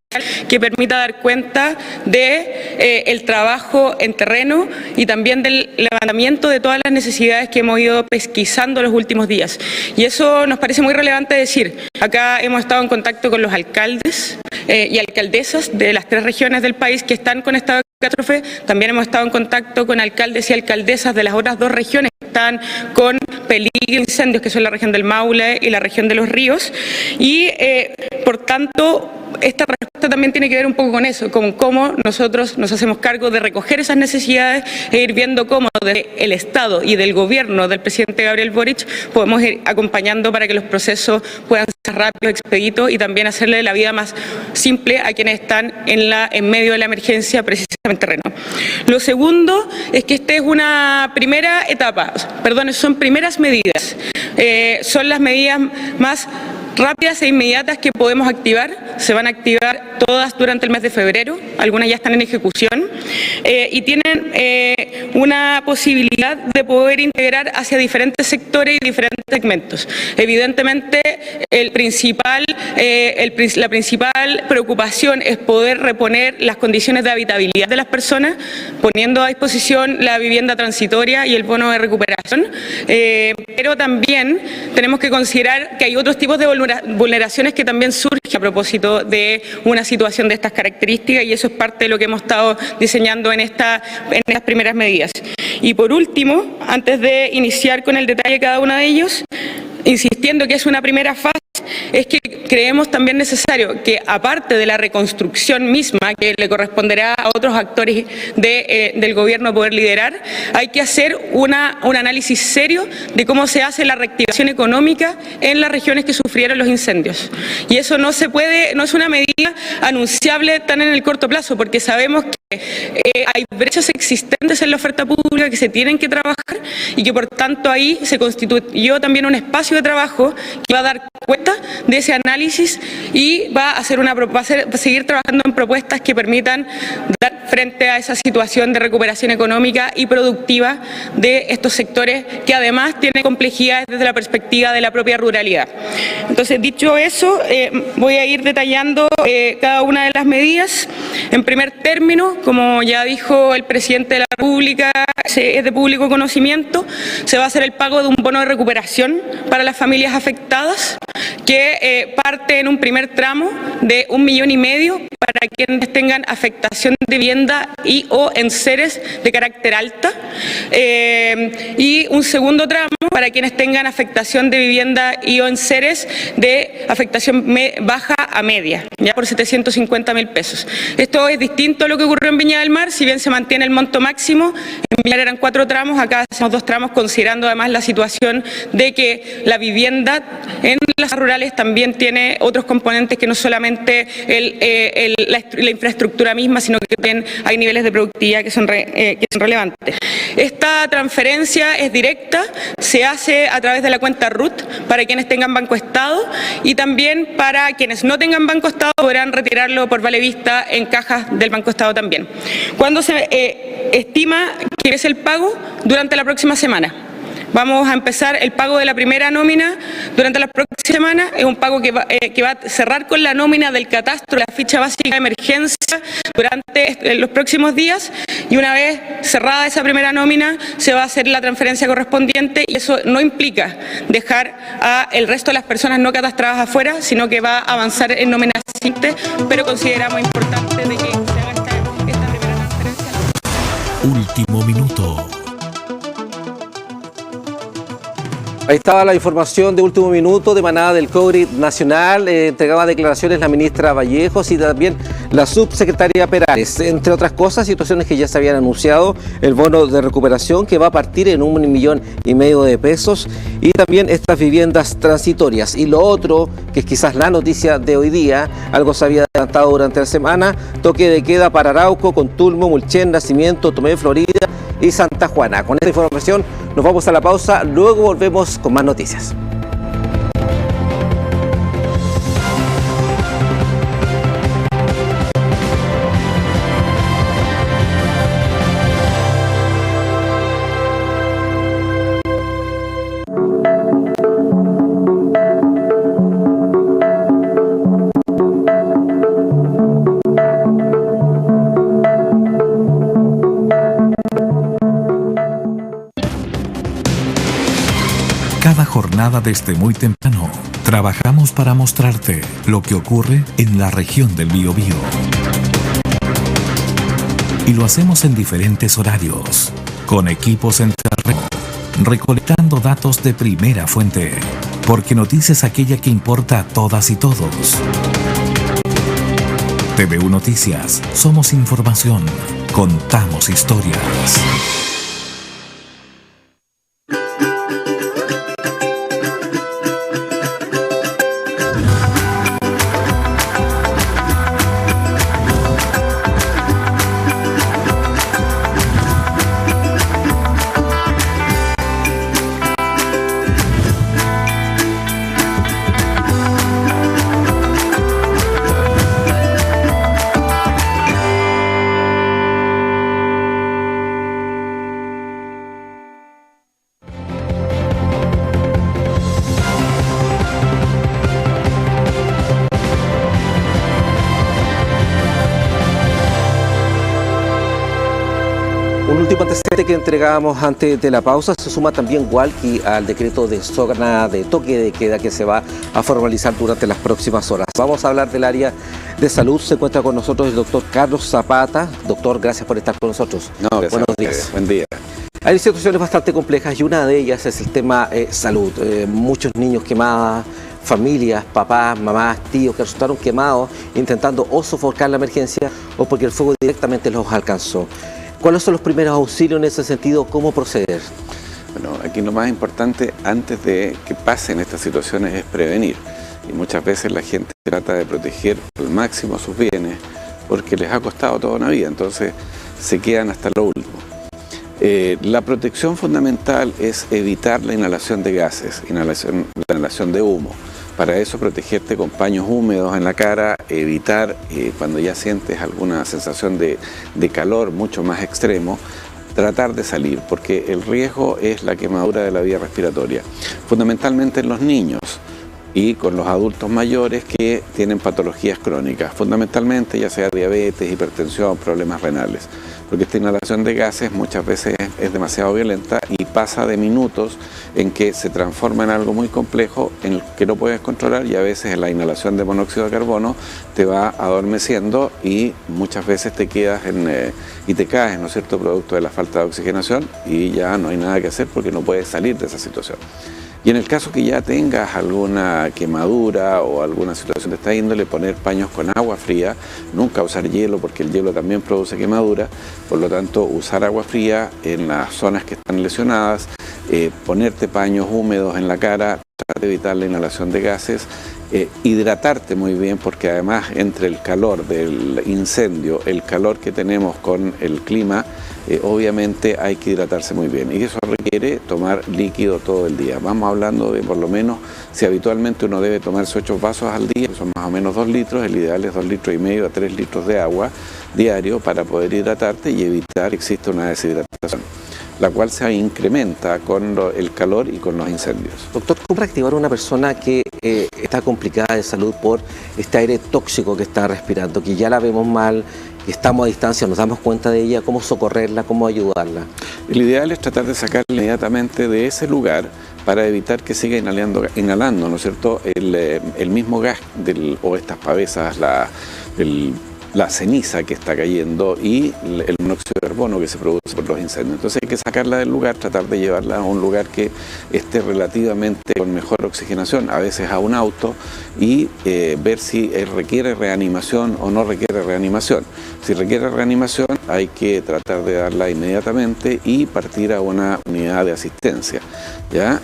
que permita dar cuenta de el trabajo en terreno y también del levantamiento de todas las necesidades que hemos ido pesquisando los últimos días. Y eso nos parece muy relevante decir. Acá hemos estado en contacto con los alcaldes y alcaldesas de las 3 regiones del país que están con esta catástrofe. También hemos estado en contacto con alcaldes y alcaldesas de las otras 2 regiones que están con peligro de incendios, que son la región del Maule y la región de Los Ríos. Y, por tanto, esta respuesta también tiene que ver un poco con eso, con cómo nosotros nos hacemos cargo de recoger esas necesidades e ir viendo cómo desde el Estado y del gobierno del presidente Gabriel Boric podemos ir acompañando para que los procesos puedan ser rápidos, expeditos y también hacerle la vida más simple a quienes están en medio de la emergencia, precisamente en terreno. Lo segundo es que esta es una primera etapa, son primeras medidas, son las medidas más rápidas e inmediatas que podemos activar. Se van a activar todas durante el mes de febrero, algunas ya están en ejecución y tienen una posibilidad de poder integrar hacia diferentes sectores y diferentes segmentos. Evidentemente, la principal preocupación es poder reponer las condiciones de habitabilidad de las personas, poniendo a disposición la vivienda transitoria y el bono de recuperación, pero también tenemos que considerar que hay otros tipos de vulneraciones que también surgen a propósito de una situación de estas características, y eso es parte de lo que hemos estado diseñando en estas primeras medidas. Y por último, antes de iniciar con el detalle de cada uno de ellos, insistiendo que es una primera fase, es que creemos también necesario que, aparte de la reconstrucción misma, que le corresponderá a otros actores del gobierno poder liderar, hay que hacer un análisis serio de cómo se hace la reactivación económica en las regiones que sufrieron los incendios. Y eso no es una medida anunciable tan en el corto plazo, porque sabemos que hay brechas existentes en la oferta pública que se tienen que trabajar y que por tanto ahí se constituyó también un espacio de trabajo que va a dar cuenta de ese análisis y va a seguir trabajando en propuestas que permitan dar frente a esa situación de recuperación económica y productiva de estos sectores que además tienen complejidades desde la perspectiva de la propia ruralidad. Entonces, dicho eso, voy a ir detallando cada una de las medidas. En primer término, como ya dijo el presidente de la República, es de público conocimiento, se va a hacer el pago de un bono de recuperación para las familias afectadas, que parte en un primer tramo de 1,5 millones para quienes tengan afectación de vivienda y o enseres de carácter alta, y un segundo tramo para quienes tengan afectación de vivienda y o enseres de afectación baja a media, ya por 750.000 pesos. Esto es distinto a lo que ocurrió en Viña del Mar, si bien se mantiene el monto máximo. En Viña eran 4 tramos, acá hacemos 2 tramos, considerando además la situación de que la vivienda en las rurales también tiene otros componentes que no solamente la infraestructura misma, sino que también hay niveles de productividad que son relevantes. Esta transferencia es directa, se hace a través de la cuenta RUT para quienes tengan Banco Estado y también para quienes no tengan Banco Estado podrán retirarlo por vale vista en cajas del Banco Estado también. ¿Cuándo se estima que es el pago? Durante la próxima semana. Vamos a empezar el pago de la primera nómina durante las próximas semanas. Es un pago que va a cerrar con la nómina del catastro, la ficha básica de emergencia durante los próximos días. Y una vez cerrada esa primera nómina, se va a hacer la transferencia correspondiente. Y eso no implica dejar a el resto de las personas no catastradas afuera, sino que va a avanzar en nóminas siguientes. Pero consideramos importante de que se haga esta primera transferencia. Último minuto. Ahí estaba la información de último minuto de manada del COGRI Nacional. Entregaba declaraciones la ministra Vallejos y también la subsecretaria Perales. Entre otras cosas, situaciones que ya se habían anunciado, el bono de recuperación que va a partir en 1,5 millones de pesos y también estas viviendas transitorias. Y lo otro, que es quizás la noticia de hoy día, algo se había adelantado durante la semana, toque de queda para Arauco, Contulmo, Mulchen, Nacimiento, Tomé, Florida y Santa Juana. Con esta información nos vamos a la pausa, luego volvemos con más noticias. Cada jornada desde muy temprano, trabajamos para mostrarte lo que ocurre en la región del Biobío. Y lo hacemos en diferentes horarios, con equipos en terreno, recolectando datos de primera fuente, porque Noticias es aquella que importa a todas y todos. TVU Noticias, somos información, contamos historias. Un último antecedente que entregábamos antes de la pausa, se suma también Walkie al decreto de zona de toque de queda que se va a formalizar durante las próximas horas. Vamos a hablar del área de salud. Se encuentra con nosotros el doctor Carlos Zapata. Doctor, gracias por estar con nosotros. Buenos días. Buen día. Hay situaciones bastante complejas y una de ellas es el tema salud. Muchos niños quemados, familias, papás, mamás, tíos que resultaron quemados intentando o sofocar la emergencia o porque el fuego directamente los alcanzó. ¿Cuáles son los primeros auxilios en ese sentido? ¿Cómo proceder? Bueno, aquí lo más importante antes de que pasen estas situaciones es prevenir. Y muchas veces la gente trata de proteger al máximo sus bienes porque les ha costado toda una vida, entonces se quedan hasta lo último. La protección fundamental es evitar la inhalación de gases, la inhalación de humo. Para eso protegerte con paños húmedos en la cara, evitar cuando ya sientes alguna sensación de calor mucho más extremo, tratar de salir, porque el riesgo es la quemadura de la vía respiratoria, fundamentalmente en los niños y con los adultos mayores que tienen patologías crónicas, fundamentalmente ya sea diabetes, hipertensión, problemas renales, porque esta inhalación de gases muchas veces es demasiado violenta y pasa de minutos en que se transforma en algo muy complejo en el que no puedes controlar y a veces la inhalación de monóxido de carbono te va adormeciendo y muchas veces te quedas y te caes, ¿no es cierto?, producto de la falta de oxigenación y ya no hay nada que hacer porque no puedes salir de esa situación. Y en el caso que ya tengas alguna quemadura o alguna situación de esta índole, poner paños con agua fría, nunca usar hielo porque el hielo también produce quemadura, por lo tanto usar agua fría en las zonas que están lesionadas, ponerte paños húmedos en la cara, tratar de evitar la inhalación de gases hidratarte muy bien, porque además entre el calor del incendio, el calor que tenemos con el clima, obviamente hay que hidratarse muy bien y eso requiere tomar líquido todo el día. Vamos hablando de por lo menos, si habitualmente uno debe tomarse 8 vasos al día, son más o menos 2 litros, el ideal es 2,5 litros a 3 litros de agua diario para poder hidratarte y evitar que exista una deshidratación, la cual se incrementa con el calor y con los incendios. Doctor, ¿cómo reactivar a una persona que está complicada de salud por este aire tóxico que está respirando, que ya la vemos mal, que estamos a distancia, nos damos cuenta de ella? ¿Cómo socorrerla? ¿Cómo ayudarla? El ideal es tratar de sacarla inmediatamente de ese lugar para evitar que siga inhalando, ¿no es cierto?, el mismo gas o estas pavesas, la ceniza que está cayendo y el monóxido de carbono que se produce por los incendios. Entonces hay que sacarla del lugar, tratar de llevarla a un lugar que esté relativamente con mejor oxigenación, a veces a un auto, y ver si requiere reanimación o no requiere reanimación. Si requiere reanimación hay que tratar de darla inmediatamente y partir a una unidad de asistencia. ¿Ya?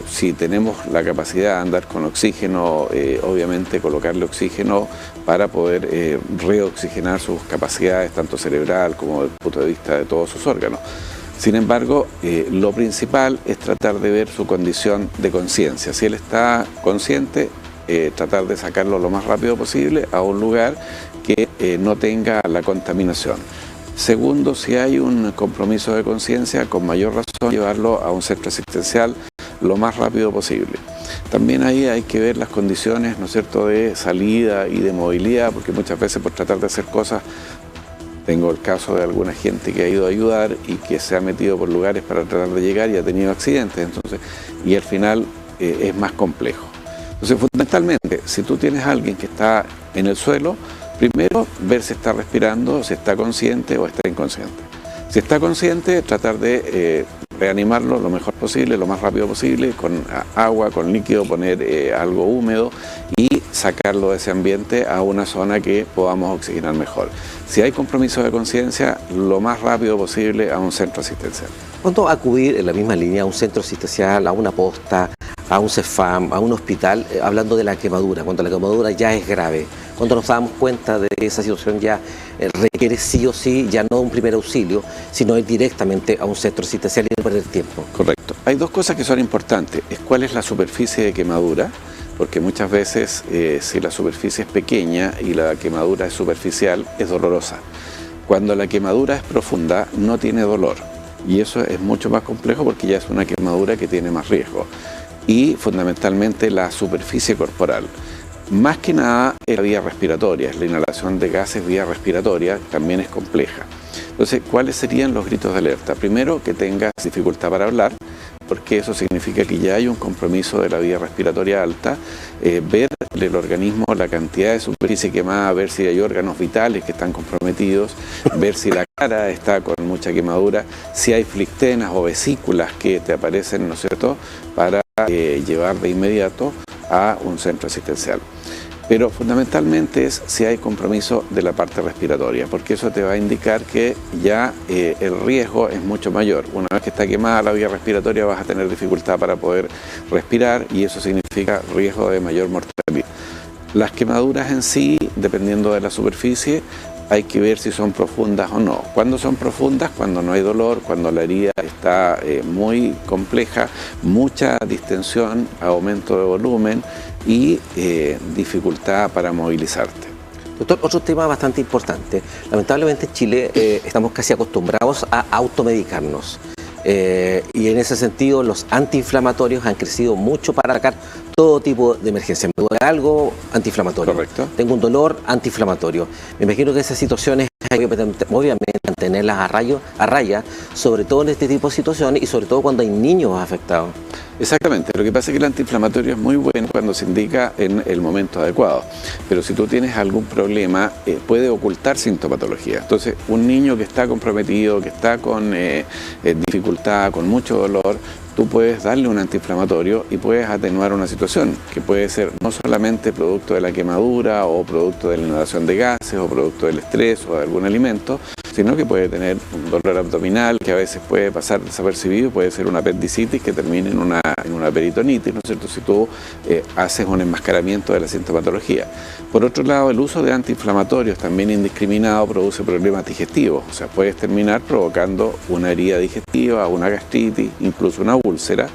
Si tenemos la capacidad de andar con oxígeno, obviamente colocarle oxígeno para poder reoxigenar sus capacidades, tanto cerebral como desde el punto de vista de todos sus órganos. Sin embargo, lo principal es tratar de ver su condición de conciencia. Si él está consciente, tratar de sacarlo lo más rápido posible a un lugar que no tenga la contaminación. Segundo, si hay un compromiso de conciencia, con mayor razón llevarlo a un centro asistencial lo más rápido posible. También ahí hay que ver las condiciones, ¿no es cierto?, de salida y de movilidad, porque muchas veces por tratar de hacer cosas, tengo el caso de alguna gente que ha ido a ayudar y que se ha metido por lugares para tratar de llegar y ha tenido accidentes, entonces, y al final es más complejo. Entonces, fundamentalmente, si tú tienes a alguien que está en el suelo, primero ver si está respirando, si está consciente o está inconsciente. Si está consciente, tratar de reanimarlo lo mejor posible, lo más rápido posible, con agua, con líquido, poner algo húmedo y sacarlo de ese ambiente a una zona que podamos oxigenar mejor. Si hay compromiso de conciencia, lo más rápido posible a un centro asistencial. ¿Cuándo acudir en la misma línea a un centro asistencial, a una posta, a un CEFAM, a un hospital, hablando de la quemadura, cuando la quemadura ya es grave? Cuando nos damos cuenta de que esa situación ya requiere sí o sí, ya no un primer auxilio, sino ir directamente a un centro asistencial y no perder tiempo. Correcto. Hay dos cosas que son importantes. Es cuál es la superficie de quemadura, porque muchas veces si la superficie es pequeña y la quemadura es superficial, es dolorosa. Cuando la quemadura es profunda, no tiene dolor. Y eso es mucho más complejo porque ya es una quemadura que tiene más riesgo. Y fundamentalmente la superficie corporal. Más que nada es la vía respiratoria, la inhalación de gases vía respiratoria también es compleja. Entonces, ¿cuáles serían los gritos de alerta? Primero, que tengas dificultad para hablar, porque eso significa que ya hay un compromiso de la vía respiratoria alta, ver el organismo, la cantidad de superficie quemada, ver si hay órganos vitales que están comprometidos, ver si la cara está con mucha quemadura, si hay flictenas o vesículas que te aparecen, ¿no es cierto?, para llevar de inmediato a un centro asistencial. Pero fundamentalmente es si hay compromiso de la parte respiratoria, porque eso te va a indicar que ya el riesgo es mucho mayor. Una vez que está quemada la vía respiratoria vas a tener dificultad para poder respirar y eso significa riesgo de mayor mortalidad. Las quemaduras en sí, dependiendo de la superficie, hay que ver si son profundas o no. ¿Cuándo son profundas? Cuando no hay dolor, cuando la herida está muy compleja, mucha distensión, aumento de volumen y dificultad para movilizarte. Doctor, otro tema bastante importante. Lamentablemente en Chile estamos casi acostumbrados a automedicarnos. Y en ese sentido los antiinflamatorios han crecido mucho para atacar todo tipo de emergencia. Me duele algo, antiinflamatorio. Correcto. Tengo un dolor, antiinflamatorio. Me imagino que esas situaciones hay que obviamente mantenerlas a raya, sobre todo en este tipo de situaciones y sobre todo cuando hay niños afectados. Exactamente, lo que pasa es que el antiinflamatorio es muy bueno cuando se indica en el momento adecuado, pero si tú tienes algún problema puede ocultar sintomatología. Entonces un niño que está comprometido, que está con dificultad, con mucho dolor, tú puedes darle un antiinflamatorio y puedes atenuar una situación que puede ser no solamente producto de la quemadura o producto de la inhalación de gases o producto del estrés o de algún alimento, sino que puede tener un dolor abdominal que a veces puede pasar desapercibido, puede ser una apendicitis que termine en una peritonitis, ¿no es cierto?, si tú haces un enmascaramiento de la sintomatología. Por otro lado, el uso de antiinflamatorios también indiscriminado produce problemas digestivos, o sea, puedes terminar provocando una herida digestiva, una gastritis, incluso una úlcera,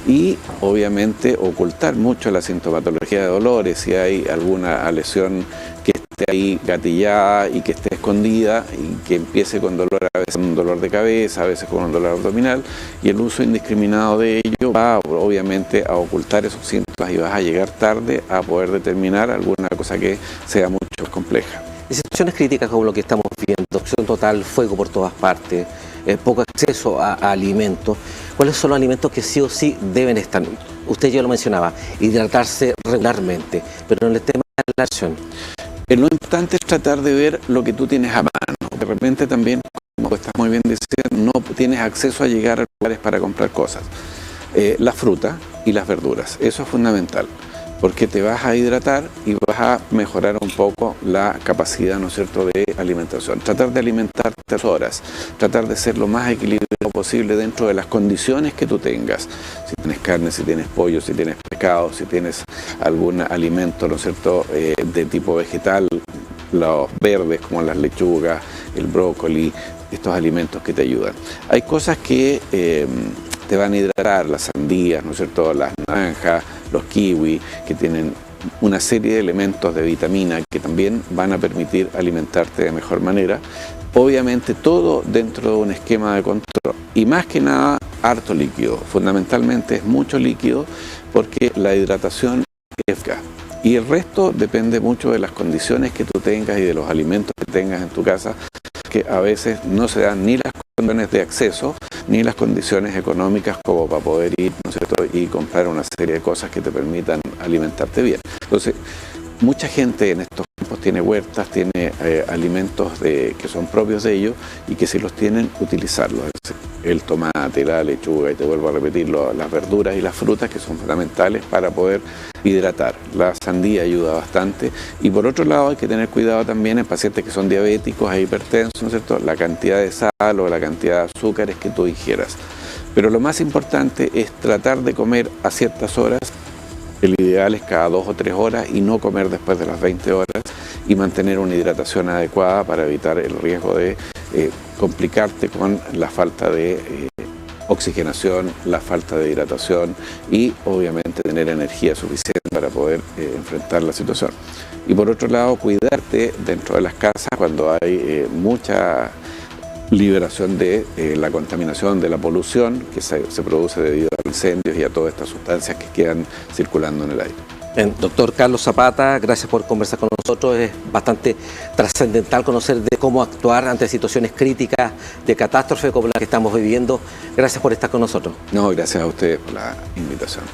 y obviamente ocultar mucho la sintomatología de dolores, si hay alguna lesión que esté ahí gatillada y que esté escondida y que empiece con dolor, a veces con un dolor de cabeza, a veces con un dolor abdominal, y el uso indiscriminado de ello va obviamente a ocultar esos síntomas y vas a llegar tarde a poder determinar alguna cosa que sea mucho más compleja. En situaciones críticas como lo que estamos viendo, opción total, fuego por todas partes, poco acceso a alimentos, ¿cuáles son los alimentos que sí o sí deben estar? Usted ya lo mencionaba, hidratarse regularmente, pero en el tema de la acción. Lo importante es tratar de ver lo que tú tienes a mano. De repente también, como estás muy bien diciendo, no tienes acceso a llegar a lugares para comprar cosas. La fruta y las verduras, eso es fundamental, porque te vas a hidratar y vas a mejorar un poco la capacidad, ¿no es cierto?, de alimentación. Tratar de alimentarte a horas, tratar de ser lo más equilibrado posible dentro de las condiciones que tú tengas. Si tienes carne, si tienes pollo, si tienes pescado, si tienes algún alimento, ¿no es cierto?, de tipo vegetal, los verdes como las lechugas, el brócoli, estos alimentos que te ayudan. Hay cosas que te van a hidratar, las sandías, ¿no es cierto?, las naranjas, los kiwis, que tienen una serie de elementos de vitamina que también van a permitir alimentarte de mejor manera. Obviamente todo dentro de un esquema de control y más que nada harto líquido. Fundamentalmente es mucho líquido porque la hidratación es eficaz. Y el resto depende mucho de las condiciones que tú tengas y de los alimentos que tengas en tu casa, que a veces no se dan ni las condiciones de acceso ni las condiciones económicas como para poder ir, ¿no es cierto?, y comprar una serie de cosas que te permitan alimentarte bien. Entonces, mucha gente en estos tiempos tiene huertas, tiene alimentos que son propios de ellos y que si los tienen, utilizarlos. El tomate, la lechuga, y te vuelvo a repetir, las verduras y las frutas que son fundamentales para poder hidratar. La sandía ayuda bastante y por otro lado hay que tener cuidado también en pacientes que son diabéticos e hipertensos, ¿no es cierto?, la cantidad de sal o la cantidad de azúcares que tú ingieras. Pero lo más importante es tratar de comer a ciertas horas. El ideal es cada 2 o 3 horas y no comer después de las 20 horas y mantener una hidratación adecuada para evitar el riesgo de complicarte con la falta de oxigenación, la falta de hidratación y obviamente tener energía suficiente para poder enfrentar la situación. Y por otro lado, cuidarte dentro de las casas cuando hay mucha liberación de la contaminación, de la polución que se produce debido a incendios y a todas estas sustancias que quedan circulando en el aire. Doctor Carlos Zapata, gracias por conversar con nosotros. Es bastante trascendental conocer de cómo actuar ante situaciones críticas de catástrofe como la que estamos viviendo. Gracias por estar con nosotros. No, gracias a ustedes por la invitación.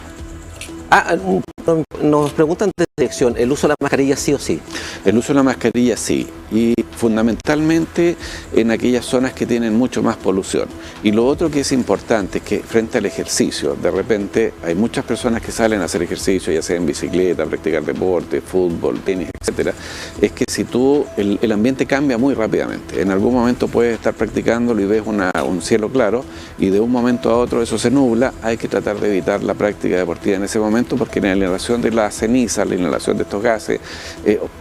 Nos preguntan de dirección, ¿el uso de la mascarilla sí o sí? El uso de la mascarilla sí, y fundamentalmente en aquellas zonas que tienen mucho más polución. Y lo otro que es importante es que frente al ejercicio, de repente hay muchas personas que salen a hacer ejercicio, ya sea en bicicleta, practicar deporte, fútbol, tenis, etcétera. Es que si tú, el ambiente cambia muy rápidamente. En algún momento puedes estar practicándolo y ves un cielo claro y de un momento a otro eso se nubla. Hay que tratar de evitar la práctica deportiva en ese momento porque la inhalación de la ceniza, la inhalación de estos gases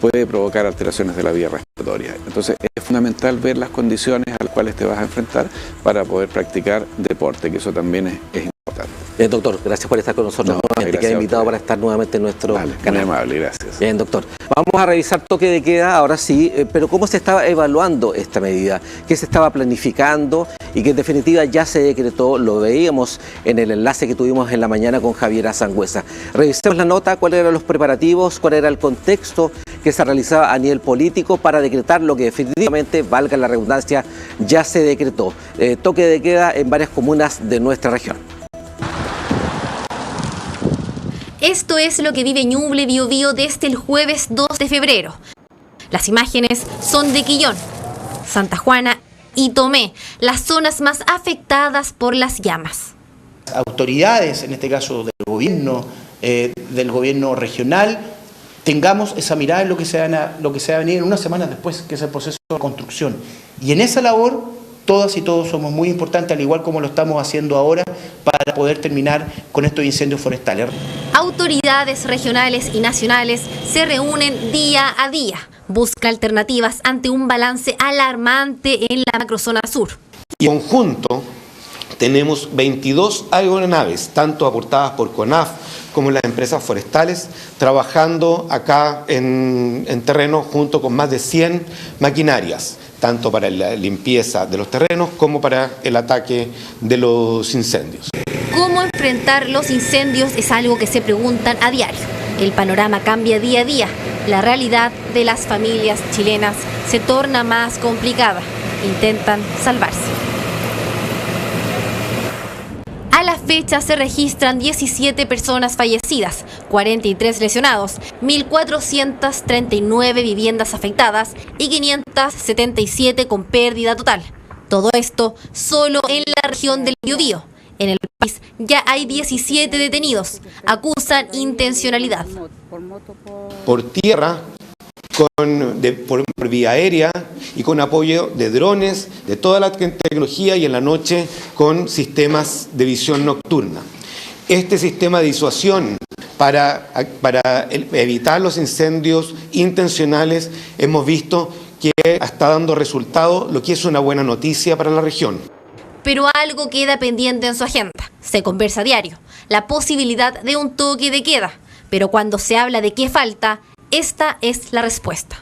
puede provocar alteraciones de la vía respiratoria. Entonces es fundamental ver las condiciones a las cuales te vas a enfrentar para poder practicar deporte, que eso también es importante. Bien, doctor, gracias por estar con nosotros. Te queda invitado para estar nuevamente en nuestro canal. Muy amable, gracias. Bien, doctor. Vamos a revisar toque de queda, ahora sí, pero ¿cómo se estaba evaluando esta medida? ¿Qué se estaba planificando? Y que en definitiva ya se decretó, lo veíamos en el enlace que tuvimos en la mañana con Javiera Sangüesa. Revisemos la nota, cuáles eran los preparativos, cuál era el contexto que se realizaba a nivel político para decretar lo que definitivamente, valga la redundancia, ya se decretó. Toque de queda en varias comunas de nuestra región. Esto es lo que vive Ñuble, Biobío desde el jueves 2 de febrero. Las imágenes son de Quillón, Santa Juana y Tomé, las zonas más afectadas por las llamas. Autoridades, en este caso del gobierno regional, tengamos esa mirada en lo que se va a venir en unas semanas después, que es el proceso de construcción. Y en esa labor, todas y todos somos muy importantes, al igual como lo estamos haciendo ahora, para poder terminar con estos incendios forestales. Autoridades regionales y nacionales se reúnen día a día. Buscan alternativas ante un balance alarmante en la macrozona sur. Y en conjunto tenemos 22 aeronaves, tanto aportadas por CONAF como las empresas forestales, trabajando acá en terreno junto con más de 100 maquinarias, tanto para la limpieza de los terrenos como para el ataque de los incendios. ¿Cómo enfrentar los incendios? Es algo que se preguntan a diario. El panorama cambia día a día. La realidad de las familias chilenas se torna más complicada. Intentan salvarse. A la fecha se registran 17 personas fallecidas, 43 lesionados, 1.439 viviendas afectadas y 577 con pérdida total. Todo esto solo en la región del Biobío. En el país ya hay 17 detenidos. Acusan intencionalidad. Por tierra, por vía aérea y con apoyo de drones, de toda la tecnología, y en la noche con sistemas de visión nocturna. Este sistema de disuasión para evitar los incendios intencionales hemos visto que está dando resultado, lo que es una buena noticia para la región. Pero algo queda pendiente en su agenda. Se conversa a diario. La posibilidad de un toque de queda. Pero cuando se habla de qué falta, esta es la respuesta.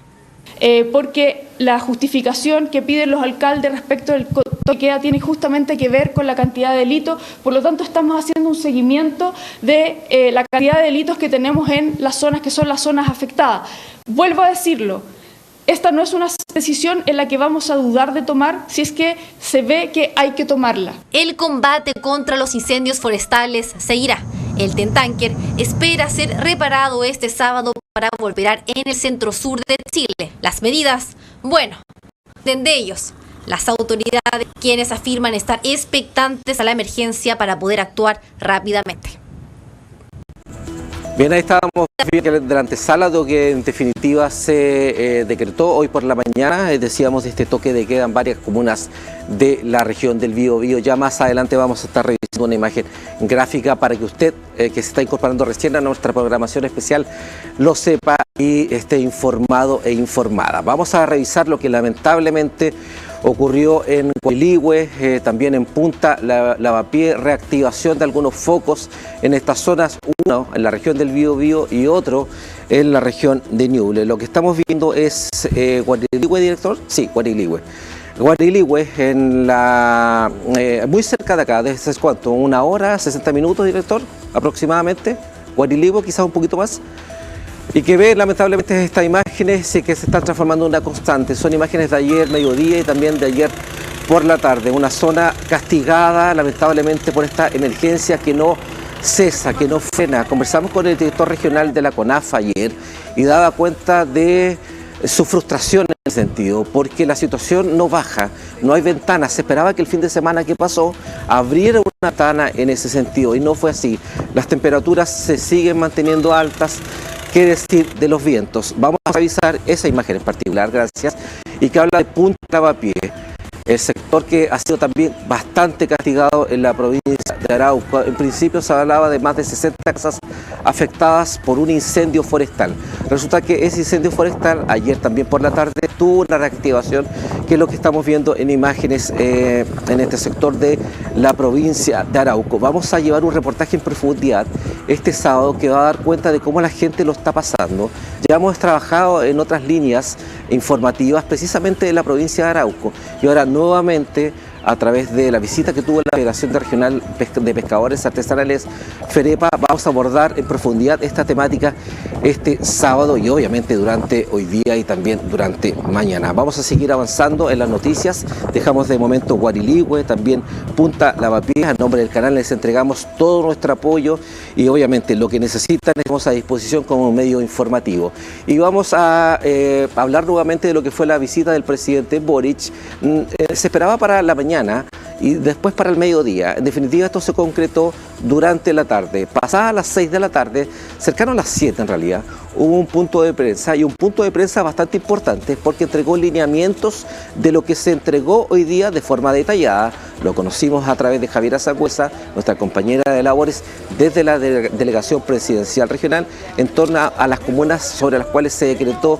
Porque la justificación que piden los alcaldes respecto del toque de queda tiene justamente que ver con la cantidad de delitos. Por lo tanto, estamos haciendo un seguimiento de la cantidad de delitos que tenemos en las zonas que son las zonas afectadas. Vuelvo a decirlo. Esta no es una decisión en la que vamos a dudar de tomar si es que se ve que hay que tomarla. El combate contra los incendios forestales seguirá. El Tentanker espera ser reparado este sábado para volver en el centro sur de Chile. Las medidas, bueno, de ellos, las autoridades, quienes afirman estar expectantes a la emergencia para poder actuar rápidamente. Bien, ahí estábamos viendo de la antesala de lo que en definitiva se decretó hoy por la mañana. Decíamos de este toque de queda en varias comunas de la región del Biobío. Ya más adelante vamos a estar revisando una imagen gráfica para que usted, que se está incorporando recién a nuestra programación especial, lo sepa y esté informado e informada. Vamos a revisar lo que lamentablemente ocurrió en Guarilihue, también en Punta Lavapié, reactivación de algunos focos en estas zonas, uno en la región del Biobío y otro en la región de Ñuble. Lo que estamos viendo es Guarilihue, director. Sí, Guarilihue. Guarilihue, muy cerca de acá, ¿desde cuánto? ¿1 hora, 60 minutos, director? Aproximadamente. Guarilihue, quizás un poquito más. Y que ve lamentablemente estas imágenes que se están transformando en una constante. Son imágenes de ayer mediodía y también de ayer por la tarde. Una zona castigada lamentablemente por esta emergencia que no cesa, que no frena. Conversamos con el director regional de la CONAF ayer y daba cuenta de su frustración en ese sentido, porque la situación no baja, no hay ventanas. Se esperaba que el fin de semana que pasó abriera una ventana en ese sentido y no fue así. Las temperaturas se siguen manteniendo altas. ¿Qué decir de los vientos? Vamos a revisar esa imagen en particular, gracias, y que habla de Punta Lavapié, el sector que ha sido también bastante castigado en la provincia de Arauco. En principio se hablaba de más de 60 casas afectadas por un incendio forestal. Resulta que ese incendio forestal ayer también por la tarde tuvo una reactivación, que es lo que estamos viendo en imágenes en este sector de la provincia de Arauco. Vamos a llevar un reportaje en profundidad este sábado que va a dar cuenta de cómo la gente lo está pasando. Ya hemos trabajado en otras líneas informativas precisamente de la provincia de Arauco y ahora nuevamente a través de la visita que tuvo la Federación Regional de Pescadores Artesanales, FEREPA, vamos a abordar en profundidad esta temática este sábado y obviamente durante hoy día y también durante mañana. Vamos a seguir avanzando en las noticias. Dejamos de momento Guarilihue, también Punta Lavapié. A nombre del canal les entregamos todo nuestro apoyo y obviamente lo que necesitan estamos a disposición como un medio informativo. Y vamos a hablar nuevamente de lo que fue la visita del presidente Boric. Se esperaba para la mañana y después para el mediodía. En definitiva, esto se concretó durante la tarde. Pasadas las 6 de la tarde, cercano a las 7 en realidad, hubo un punto de prensa, y un punto de prensa bastante importante porque entregó lineamientos de lo que se entregó hoy día de forma detallada. Lo conocimos a través de Javiera Sangüesa, nuestra compañera de labores, desde la Delegación Presidencial Regional, en torno a las comunas sobre las cuales se decretó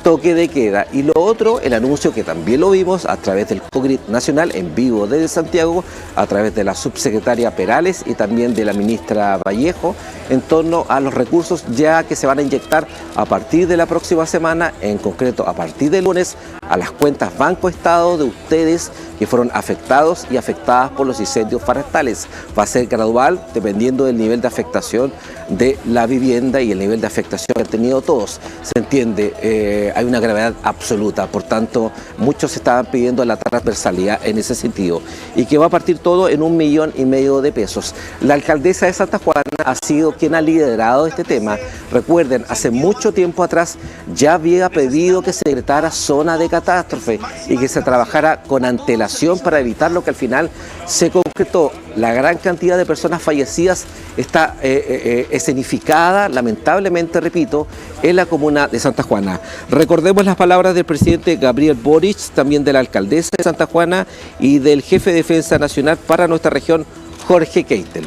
toque de queda. Y lo otro, el anuncio que también lo vimos a través del COGRID Nacional en vivo desde Santiago, a través de la subsecretaria Perales y también de la ministra Vallejo, en torno a los recursos ya que se van a inyectar a partir de la próxima semana, en concreto a partir del lunes, a las cuentas Banco Estado de ustedes que fueron afectados y afectadas por los incendios forestales. Va a ser gradual dependiendo del nivel de afectación de la vivienda y el nivel de afectación que han tenido todos. Se entiende, hay una gravedad absoluta, por tanto muchos estaban pidiendo la transversalidad en ese sentido, y que va a partir todo en 1,5 millones de pesos. La alcaldesa de Santa Juana ha sido quien ha liderado este tema. Recuerden, hace mucho tiempo atrás ya había pedido que se decretara zona de catástrofe y que se trabajara con antelación para evitar lo que al final se concretó. La gran cantidad de personas fallecidas está escenificada, lamentablemente, repito, en la comuna de Santa Juana. Recordemos las palabras del presidente Gabriel Boric, también de la alcaldesa de Santa Juana y del jefe de Defensa Nacional para nuestra región, Jorge Keitel.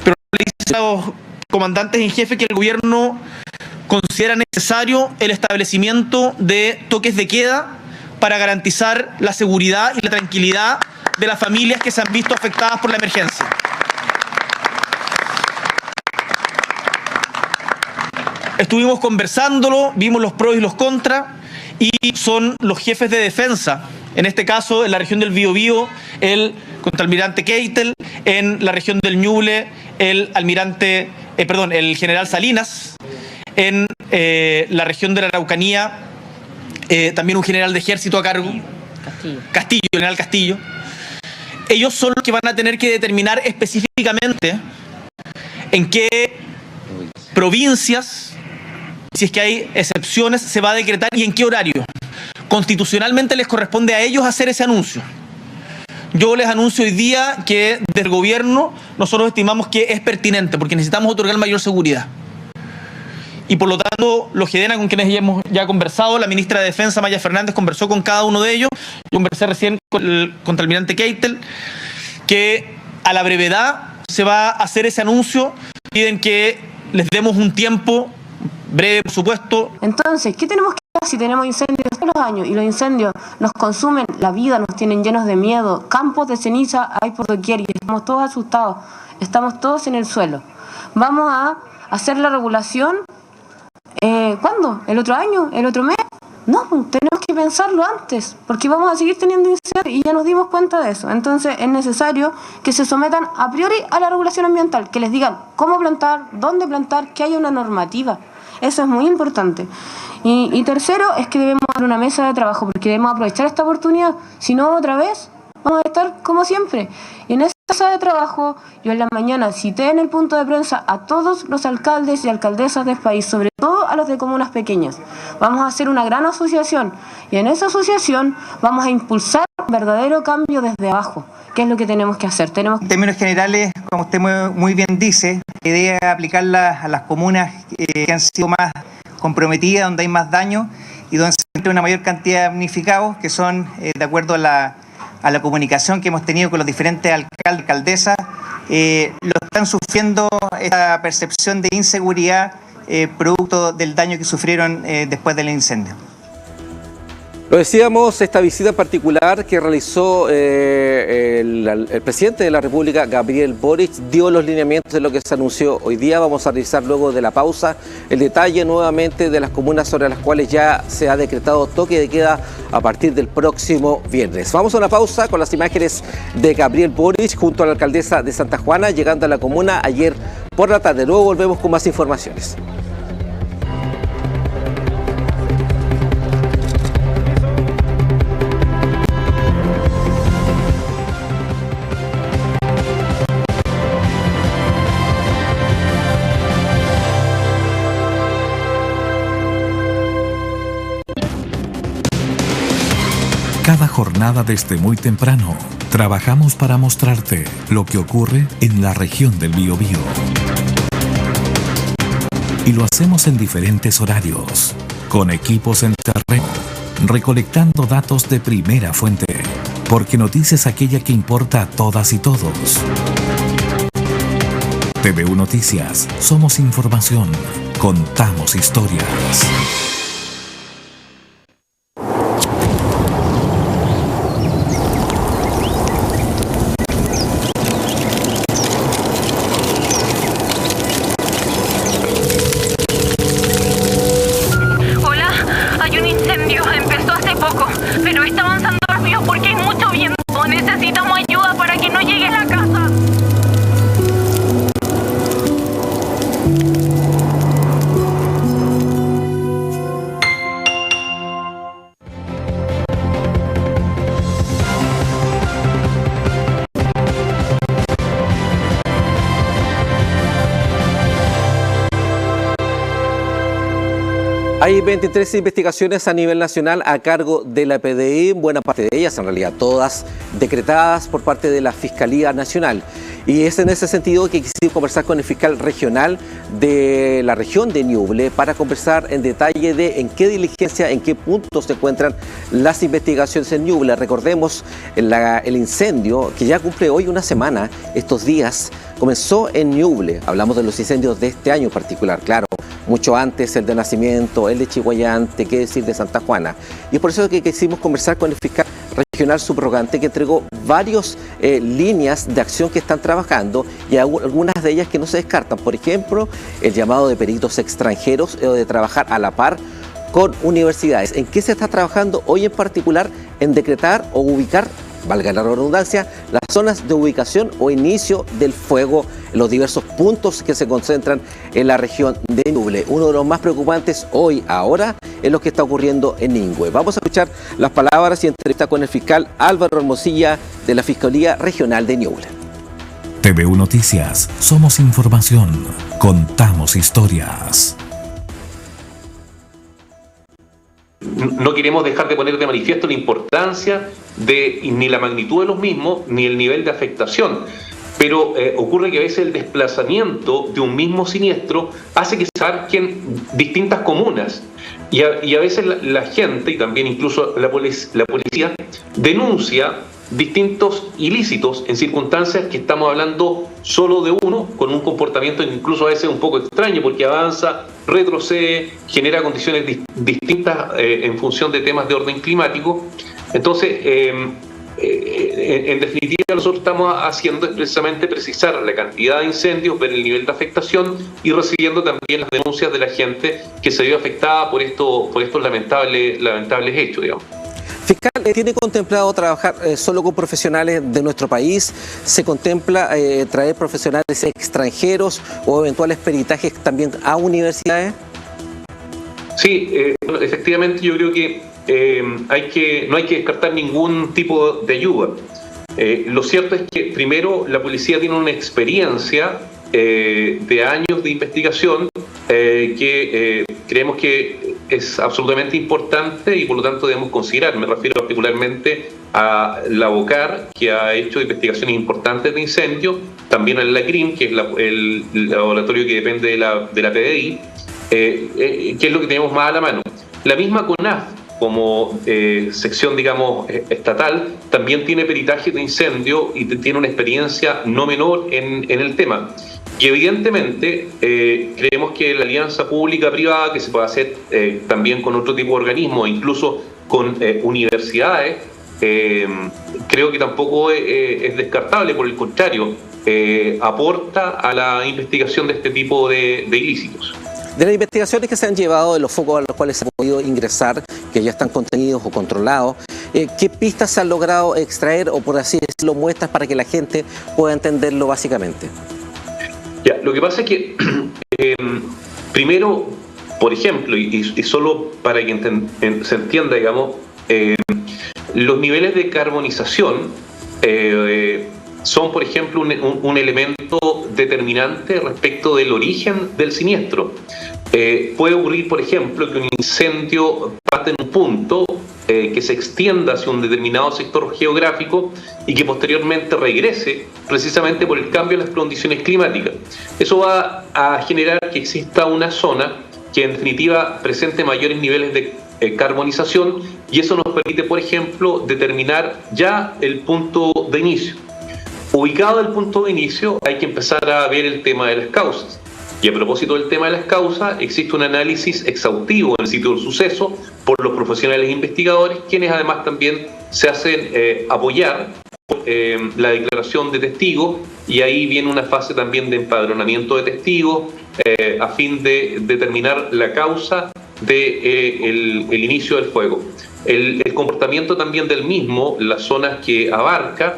Pero le dice a los comandantes en jefe que el gobierno considera necesario el establecimiento de toques de queda para garantizar la seguridad y la tranquilidad de las familias que se han visto afectadas por la emergencia. Estuvimos conversándolo, vimos los pros y los contras, y son los jefes de defensa, en este caso en la región del Biobío, el contraalmirante Keitel, en la región del Ñuble, el general Salinas, en la región de la Araucanía, también un general de ejército a cargo, Castillo, general Castillo. Ellos son los que van a tener que determinar específicamente en qué provincias, si es que hay excepciones, se va a decretar y en qué horario. Constitucionalmente les corresponde a ellos hacer ese anuncio. Yo les anuncio hoy día que del gobierno nosotros estimamos que es pertinente porque necesitamos otorgar mayor seguridad. Y por lo tanto, los GEDENA, con quienes ya hemos conversado, la ministra de Defensa, Maya Fernández, conversó con cada uno de ellos. Yo conversé recién con el contraalmirante Keitel, que a la brevedad se va a hacer ese anuncio. Piden que les demos un tiempo breve, por supuesto. Entonces, ¿qué tenemos que hacer si tenemos incendios todos los años y los incendios nos consumen la vida, nos tienen llenos de miedo? Campos de ceniza hay por doquier y estamos todos asustados, estamos todos en el suelo. Vamos a hacer la regulación. ¿Cuándo? ¿El otro año? ¿El otro mes? No, tenemos que pensarlo antes, porque vamos a seguir teniendo incendios y ya nos dimos cuenta de eso. Entonces es necesario que se sometan a priori a la regulación ambiental, que les digan cómo plantar, dónde plantar, que haya una normativa. Eso es muy importante. Y tercero, es que debemos dar una mesa de trabajo, porque debemos aprovechar esta oportunidad. Si no, otra vez, vamos a estar como siempre. Y en esa mesa de trabajo, yo en la mañana cité en el punto de prensa a todos los alcaldes y alcaldesas del país, sobre todo a los de comunas pequeñas. Vamos a hacer una gran asociación, y en esa asociación vamos a impulsar un verdadero cambio desde abajo. ¿Qué es lo que tenemos que hacer? En términos generales, como usted muy bien dice, la idea es aplicarla a las comunas que han sido más comprometidas, donde hay más daño y donde se encuentra una mayor cantidad de damnificados, que son, de acuerdo a la comunicación que hemos tenido con los diferentes alcaldes, alcaldesas, lo están sufriendo esta percepción de inseguridad producto del daño que sufrieron después del incendio. Lo decíamos, esta visita particular que realizó el presidente de la República, Gabriel Boric, dio los lineamientos de lo que se anunció hoy día. Vamos a revisar luego de la pausa el detalle nuevamente de las comunas sobre las cuales ya se ha decretado toque de queda a partir del próximo viernes. Vamos a una pausa con las imágenes de Gabriel Boric junto a la alcaldesa de Santa Juana llegando a la comuna ayer por la tarde. Luego volvemos con más informaciones. Cada jornada desde muy temprano, trabajamos para mostrarte lo que ocurre en la región del Biobío. Y lo hacemos en diferentes horarios, con equipos en terreno, recolectando datos de primera fuente, porque Noticias es aquella que importa a todas y todos. TVU Noticias, somos información, contamos historias. Hay 23 investigaciones a nivel nacional a cargo de la PDI, buena parte de ellas, en realidad todas, decretadas por parte de la Fiscalía Nacional. Y es en ese sentido que quisimos conversar con el fiscal regional de la región de Ñuble para conversar en detalle de en qué diligencia, en qué puntos se encuentran las investigaciones en Ñuble. Recordemos el incendio que ya cumple hoy una semana, estos días, comenzó en Ñuble. Hablamos de los incendios de este año en particular, claro. Mucho antes el de Nacimiento, el de Chiguayante, qué decir de Santa Juana. Y es por eso que quisimos conversar con el fiscal regional subrogante que entregó varias líneas de acción que están trabajando y algunas de ellas que no se descartan. Por ejemplo, el llamado de peritos extranjeros o de trabajar a la par con universidades. ¿En qué se está trabajando hoy en particular? En decretar o ubicar, valga la redundancia, las zonas de ubicación o inicio del fuego en los diversos puntos que se concentran en la región de Ñuble. Uno de los más preocupantes ahora, es lo que está ocurriendo en Ñuble. Vamos a escuchar las palabras y entrevista con el fiscal Álvaro Hermosilla de la Fiscalía Regional de Ñuble. TVU Noticias, somos información, contamos historias. No queremos dejar de poner de manifiesto la importancia de ni la magnitud de los mismos, ni el nivel de afectación. Pero ocurre que a veces el desplazamiento de un mismo siniestro hace que se abarquen distintas comunas. Y a veces la gente, y también incluso la policía, denuncia distintos ilícitos en circunstancias que estamos hablando solo de uno, con un comportamiento incluso a veces un poco extraño, porque avanza, retrocede, genera condiciones distintas en función de temas de orden climático. Entonces, en definitiva, nosotros estamos haciendo es precisamente precisar la cantidad de incendios, ver el nivel de afectación y recibiendo también las denuncias de la gente que se vio afectada por estos lamentables hechos, digamos. Fiscal, ¿tiene contemplado trabajar solo con profesionales de nuestro país? ¿Se contempla traer profesionales extranjeros o eventuales peritajes también a universidades? Sí, efectivamente yo creo que no hay que descartar ningún tipo de ayuda. Lo cierto es que primero la policía tiene una experiencia de años de investigación que creemos que es absolutamente importante y por lo tanto debemos considerar. Me refiero particularmente a la BOCAR, que ha hecho investigaciones importantes de incendios, también al LACRIM, que es el laboratorio que depende de la PDI, que es lo que tenemos más a la mano. La misma CONAF, como sección, digamos, estatal, también tiene peritaje de incendio y tiene una experiencia no menor en el tema. Y evidentemente creemos que la alianza pública-privada, que se puede hacer también con otro tipo de organismos, incluso con universidades, creo que tampoco es descartable, por el contrario, aporta a la investigación de este tipo de ilícitos. De las investigaciones que se han llevado, de los focos a los cuales se ha podido ingresar, que ya están contenidos o controlados, ¿qué pistas se han logrado extraer o, por así decirlo, muestras para que la gente pueda entenderlo básicamente? Ya, lo que pasa es que, primero, por ejemplo, y solo para que se entienda, digamos, los niveles de carbonización son, por ejemplo, un elemento determinante respecto del origen del siniestro. Puede ocurrir, por ejemplo, que un incendio parte en un punto que se extienda hacia un determinado sector geográfico y que posteriormente regrese precisamente por el cambio en las condiciones climáticas. Eso va a generar que exista una zona que en definitiva presente mayores niveles de carbonización, y eso nos permite, por ejemplo, determinar ya el punto de inicio. Ubicado el punto de inicio, hay que empezar a ver el tema de las causas. Y a propósito del tema de las causas, existe un análisis exhaustivo en el sitio del suceso por los profesionales investigadores, quienes además también se hacen apoyar por la declaración de testigos, y ahí viene una fase también de empadronamiento de testigos a fin de determinar la causa del inicio del fuego. El comportamiento también del mismo, las zonas que abarca,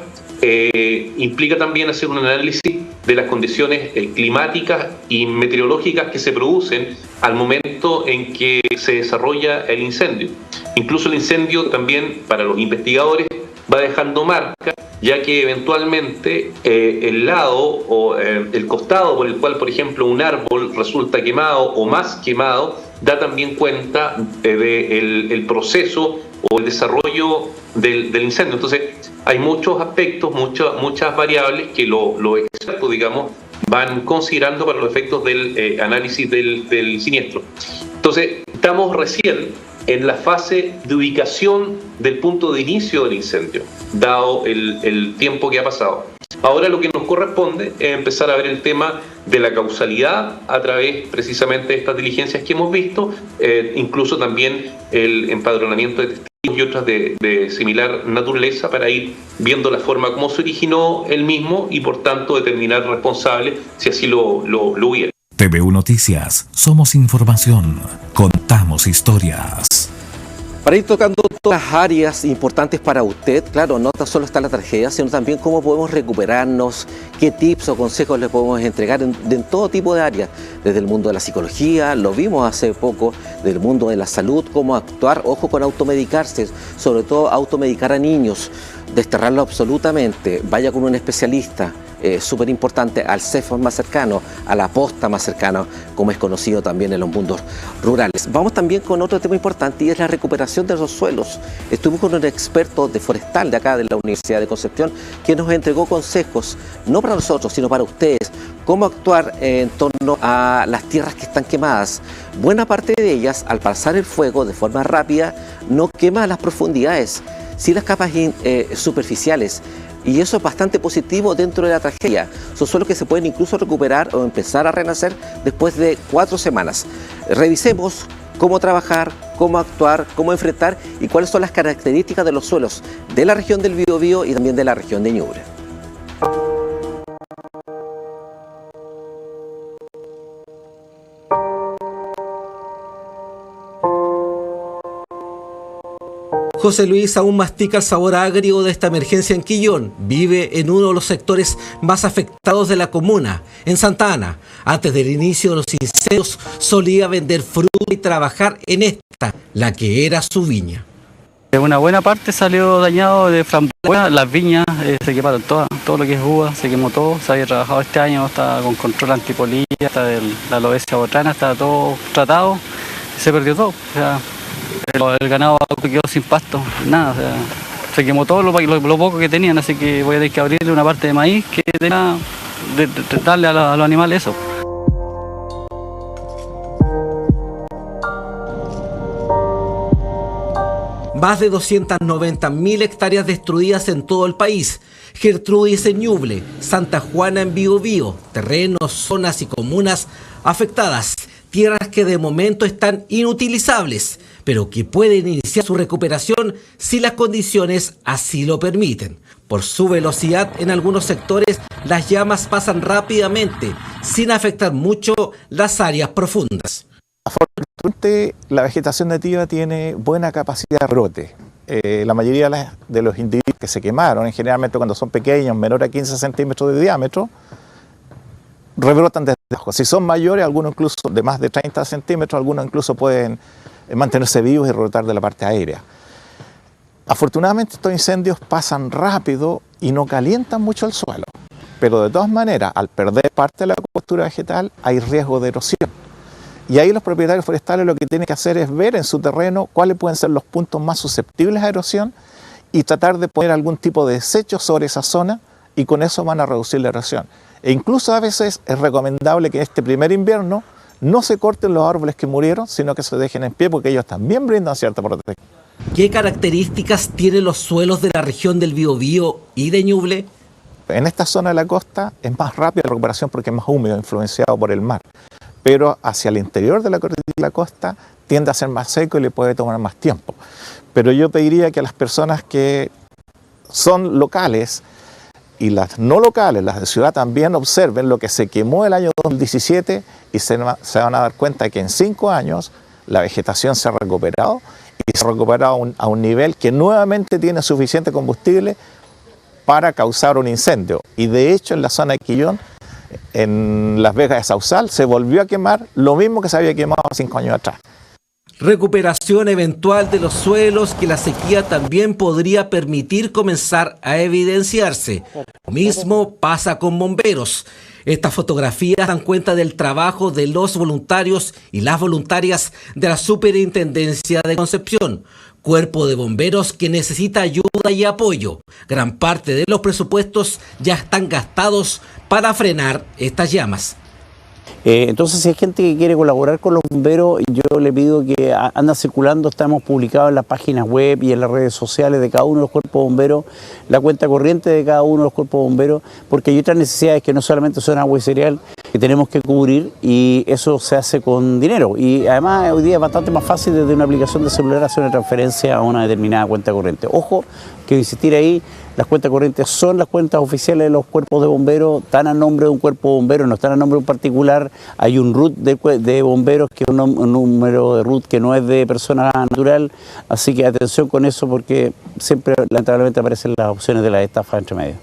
implica también hacer un análisis de las condiciones climáticas y meteorológicas que se producen al momento en que se desarrolla el incendio. Incluso el incendio también, para los investigadores, va dejando marca, ya que eventualmente el lado o el costado por el cual, por ejemplo, un árbol resulta quemado o más quemado, da también cuenta del proceso o el desarrollo del incendio. Entonces, hay muchos aspectos, muchas variables que los expertos, digamos, van considerando para los efectos del análisis del siniestro. Entonces, estamos recién en la fase de ubicación del punto de inicio del incendio, dado el tiempo que ha pasado. Ahora lo que nos corresponde es empezar a ver el tema de la causalidad a través precisamente de estas diligencias que hemos visto, incluso también el empadronamiento de testigos y otras de similar naturaleza, para ir viendo la forma como se originó el mismo y por tanto determinar responsables si así lo hubiera. TVU Noticias, somos información, contamos historias. Para ir tocando todas las áreas importantes para usted, claro, no tan solo está la tragedia, sino también cómo podemos recuperarnos, qué tips o consejos le podemos entregar en todo tipo de áreas, desde el mundo de la psicología, lo vimos hace poco, del mundo de la salud, cómo actuar, ojo con automedicarse, sobre todo automedicar a niños, desterrarlo absolutamente, vaya con un especialista. Súper importante, al CEFAS más cercano, a la posta más cercana, como es conocido también en los mundos rurales. Vamos también con otro tema importante, y es la recuperación de los suelos. Estuvimos con un experto de forestal de acá de la Universidad de Concepción, que nos entregó consejos, no para nosotros, sino para ustedes, cómo actuar en torno a las tierras que están quemadas. Buena parte de ellas, al pasar el fuego de forma rápida, no quema las profundidades, sí las capas superficiales. Y eso es bastante positivo dentro de la tragedia. Son suelos que se pueden incluso recuperar o empezar a renacer después de 4 semanas. Revisemos cómo trabajar, cómo actuar, cómo enfrentar y cuáles son las características de los suelos de la región del Biobío y también de la región de Ñuble. José Luis aún mastica el sabor agrio de esta emergencia en Quillón. Vive en uno de los sectores más afectados de la comuna, en Santa Ana. Antes del inicio de los incendios solía vender fruta y trabajar en esta, la que era su viña. Una buena parte salió dañado de frambuesa, las viñas se quemaron todas, todo lo que es uva se quemó todo. Se había trabajado este año, estaba con control antipolilla, la aloesia botrana, estaba todo tratado y se perdió todo. O sea, el ganado quedó sin pasto, nada, o sea, se quemó todo lo poco que tenían, así que voy a tener que abrirle una parte de maíz que tenga, darle a los animales eso. Más de 290.000 hectáreas destruidas en todo el país. Gertrudis en Ñuble, Santa Juana en Biobío, terrenos, zonas y comunas afectadas. Tierras que de momento están inutilizables, pero que pueden iniciar su recuperación si las condiciones así lo permiten. Por su velocidad, en algunos sectores las llamas pasan rápidamente, sin afectar mucho las áreas profundas. Afortunadamente, la vegetación nativa tiene buena capacidad de brote. La mayoría de los individuos que se quemaron, generalmente cuando son pequeños, menor a 15 centímetros de diámetro, rebrotan desde abajo. Si son mayores, algunos incluso de más de 30 centímetros, algunos incluso pueden mantenerse vivos y rebrotar de la parte aérea. Afortunadamente estos incendios pasan rápido y no calientan mucho el suelo, pero de todas maneras, al perder parte de la cobertura vegetal hay riesgo de erosión. Y ahí los propietarios forestales lo que tienen que hacer es ver en su terreno cuáles pueden ser los puntos más susceptibles a erosión y tratar de poner algún tipo de desecho sobre esa zona, y con eso van a reducir la erosión. E incluso a veces es recomendable que este primer invierno no se corten los árboles que murieron, sino que se dejen en pie, porque ellos también brindan cierta protección. ¿Qué características tienen los suelos de la región del Biobío y de Ñuble? En esta zona de la costa es más rápida la recuperación porque es más húmedo, influenciado por el mar. Pero hacia el interior de la costa tiende a ser más seco y le puede tomar más tiempo. Pero yo pediría que a las personas que son locales y las no locales, las de ciudad, también observen lo que se quemó el año 2017 y se van a dar cuenta que en 5 años la vegetación se ha recuperado y se ha recuperado a un nivel que nuevamente tiene suficiente combustible para causar un incendio. Y de hecho en la zona de Quillón, en Las Vegas de Sausal, se volvió a quemar lo mismo que se había quemado 5 años atrás. Recuperación eventual de los suelos que la sequía también podría permitir comenzar a evidenciarse. Lo mismo pasa con bomberos. Estas fotografías dan cuenta del trabajo de los voluntarios y las voluntarias de la Superintendencia de Concepción. Cuerpo de bomberos que necesita ayuda y apoyo. Gran parte de los presupuestos ya están gastados para frenar estas llamas. Entonces, si hay gente que quiere colaborar con los bomberos, yo le pido que anda circulando. Estamos publicados en las páginas web y en las redes sociales de cada uno de los cuerpos de bomberos, la cuenta corriente de cada uno de los cuerpos de bomberos, porque hay otras necesidades que no solamente son agua y cereal que tenemos que cubrir, y eso se hace con dinero. Y además hoy día es bastante más fácil desde una aplicación de celular hacer una transferencia a una determinada cuenta corriente. Ojo, que insistir ahí, las cuentas corrientes son las cuentas oficiales de los cuerpos de bomberos, están a nombre de un cuerpo de bomberos, no están a nombre de un particular. Hay un RUT de bomberos, que es un número de RUT que no es de persona natural, así que atención con eso, porque siempre lamentablemente aparecen las opciones de la estafa entre medio.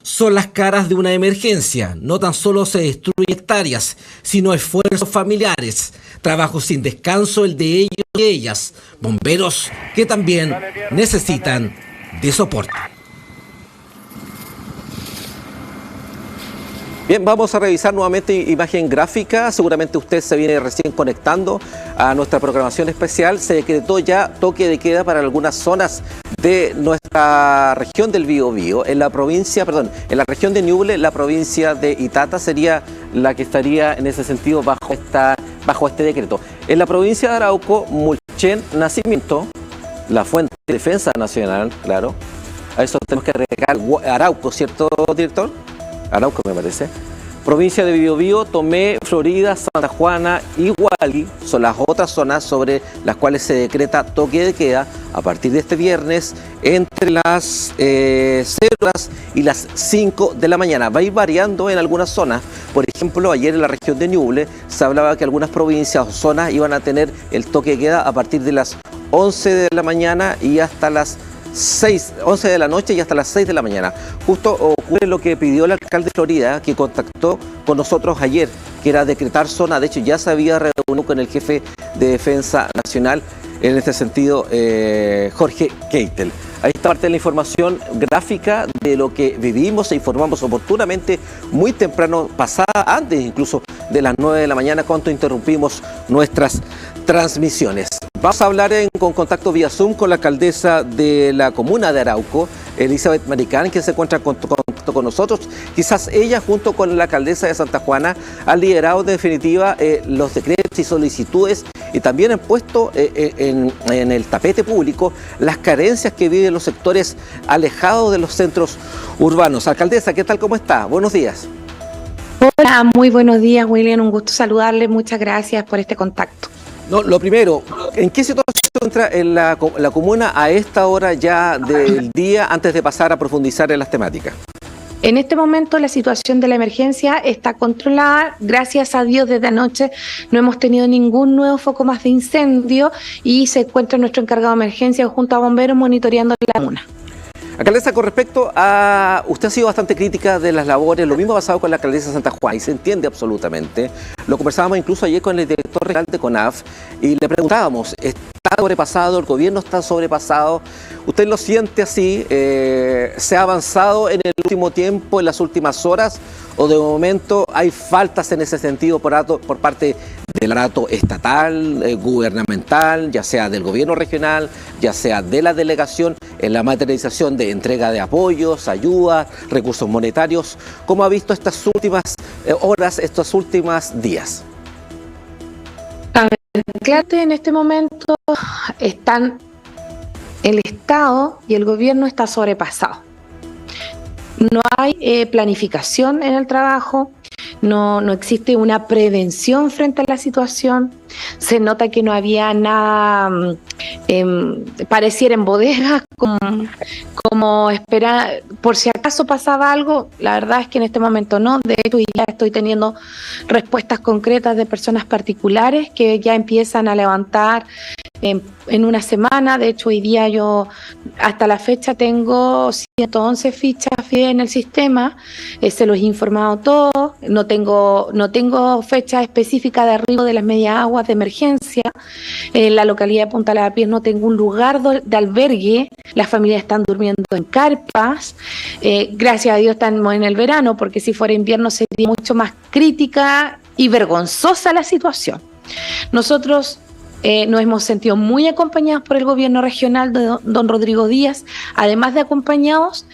Son las caras de una emergencia. No tan solo se destruyen hectáreas, sino esfuerzos familiares, trabajo sin descanso el de ellos y ellas, bomberos que también necesitan de soporte. Bien, vamos a revisar nuevamente imagen gráfica. Seguramente usted se viene recién conectando a nuestra programación especial. Se decretó ya toque de queda para algunas zonas de nuestra región del Biobío. En la región de Ñuble, la provincia de Itata sería la que estaría en ese sentido bajo este decreto. En la provincia de Arauco, Mulchen, Nacimiento, la Fuente de Defensa Nacional, claro. A eso tenemos que agregar Arauco, ¿cierto, director? Arauco, me parece. Provincia de Biobío, Tomé, Florida, Santa Juana y Hualqui son las otras zonas sobre las cuales se decreta toque de queda a partir de este viernes entre las 0 horas y las 5 de la mañana. Va a ir variando en algunas zonas. Por ejemplo, ayer en la región de Ñuble se hablaba que algunas provincias o zonas iban a tener el toque de queda a partir de las 11 de la mañana y hasta las 11 de la noche y hasta las 6 de la mañana. Justo ocurre lo que pidió el alcalde de Florida, que contactó con nosotros ayer, que era decretar zona. De hecho, ya se había reunido con el jefe de Defensa Nacional, en este sentido, Jorge Keitel. Ahí está parte de la información gráfica de lo que vivimos e informamos oportunamente muy temprano, pasada antes incluso de las 9 de la mañana, cuando interrumpimos nuestras transmisiones. Vamos a hablar con contacto vía Zoom con la alcaldesa de la comuna de Arauco, Elizabeth Maricán, que se encuentra en contacto con nosotros. Quizás ella, junto con la alcaldesa de Santa Juana, ha liderado en definitiva los decretos y solicitudes, y también han puesto en el tapete público las carencias que viven los sectores alejados de los centros urbanos. Alcaldesa, ¿qué tal? ¿Cómo está? Buenos días. Hola, muy buenos días, William. Un gusto saludarle. Muchas gracias por este contacto. No, lo primero, ¿en qué situación se encuentra en la comuna a esta hora ya del día, antes de pasar a profundizar en las temáticas? En este momento la situación de la emergencia está controlada. Gracias a Dios, desde anoche no hemos tenido ningún nuevo foco más de incendio y se encuentra nuestro encargado de emergencia junto a bomberos monitoreando la comuna. Alcaldesa, con respecto a... Usted ha sido bastante crítica de las labores, lo mismo ha pasado con la alcaldesa de Santa Juana, y se entiende absolutamente. Lo conversábamos incluso ayer con el director regional de CONAF, y le preguntábamos, ¿está sobrepasado? ¿El gobierno está sobrepasado? ¿Usted lo siente así? ¿Se ha avanzado en el último tiempo, en las últimas horas? ¿O de momento hay faltas en ese sentido por parte del aparato estatal, gubernamental, ya sea del gobierno regional, ya sea de la delegación, en la materialización de entrega de apoyos, ayudas, recursos monetarios. ¿Cómo ha visto estas últimas horas, estos últimos días? A ver, claro, en este momento están el Estado y el gobierno está sobrepasado. No hay planificación en el trabajo, no existe una prevención frente a la situación, se nota que no había nada, pareciera en bodegas, como esperar, por si acaso pasaba algo. La verdad es que en este momento no. De hecho, ya estoy teniendo respuestas concretas de personas particulares que ya empiezan a levantar en una semana. De hecho, hoy día yo hasta la fecha tengo 111 fichas en el sistema, se los he informado todos, no tengo fecha específica de arribo de las media aguas de emergencia. En la localidad de Punta Lavapiés no tengo un lugar de albergue, las familias están durmiendo en carpas, gracias a Dios estamos en el verano, porque si fuera invierno sería mucho más crítica y vergonzosa la situación. Nosotros nos hemos sentido muy acompañados por el gobierno regional de don Rodrigo Díaz. Además de acompañados,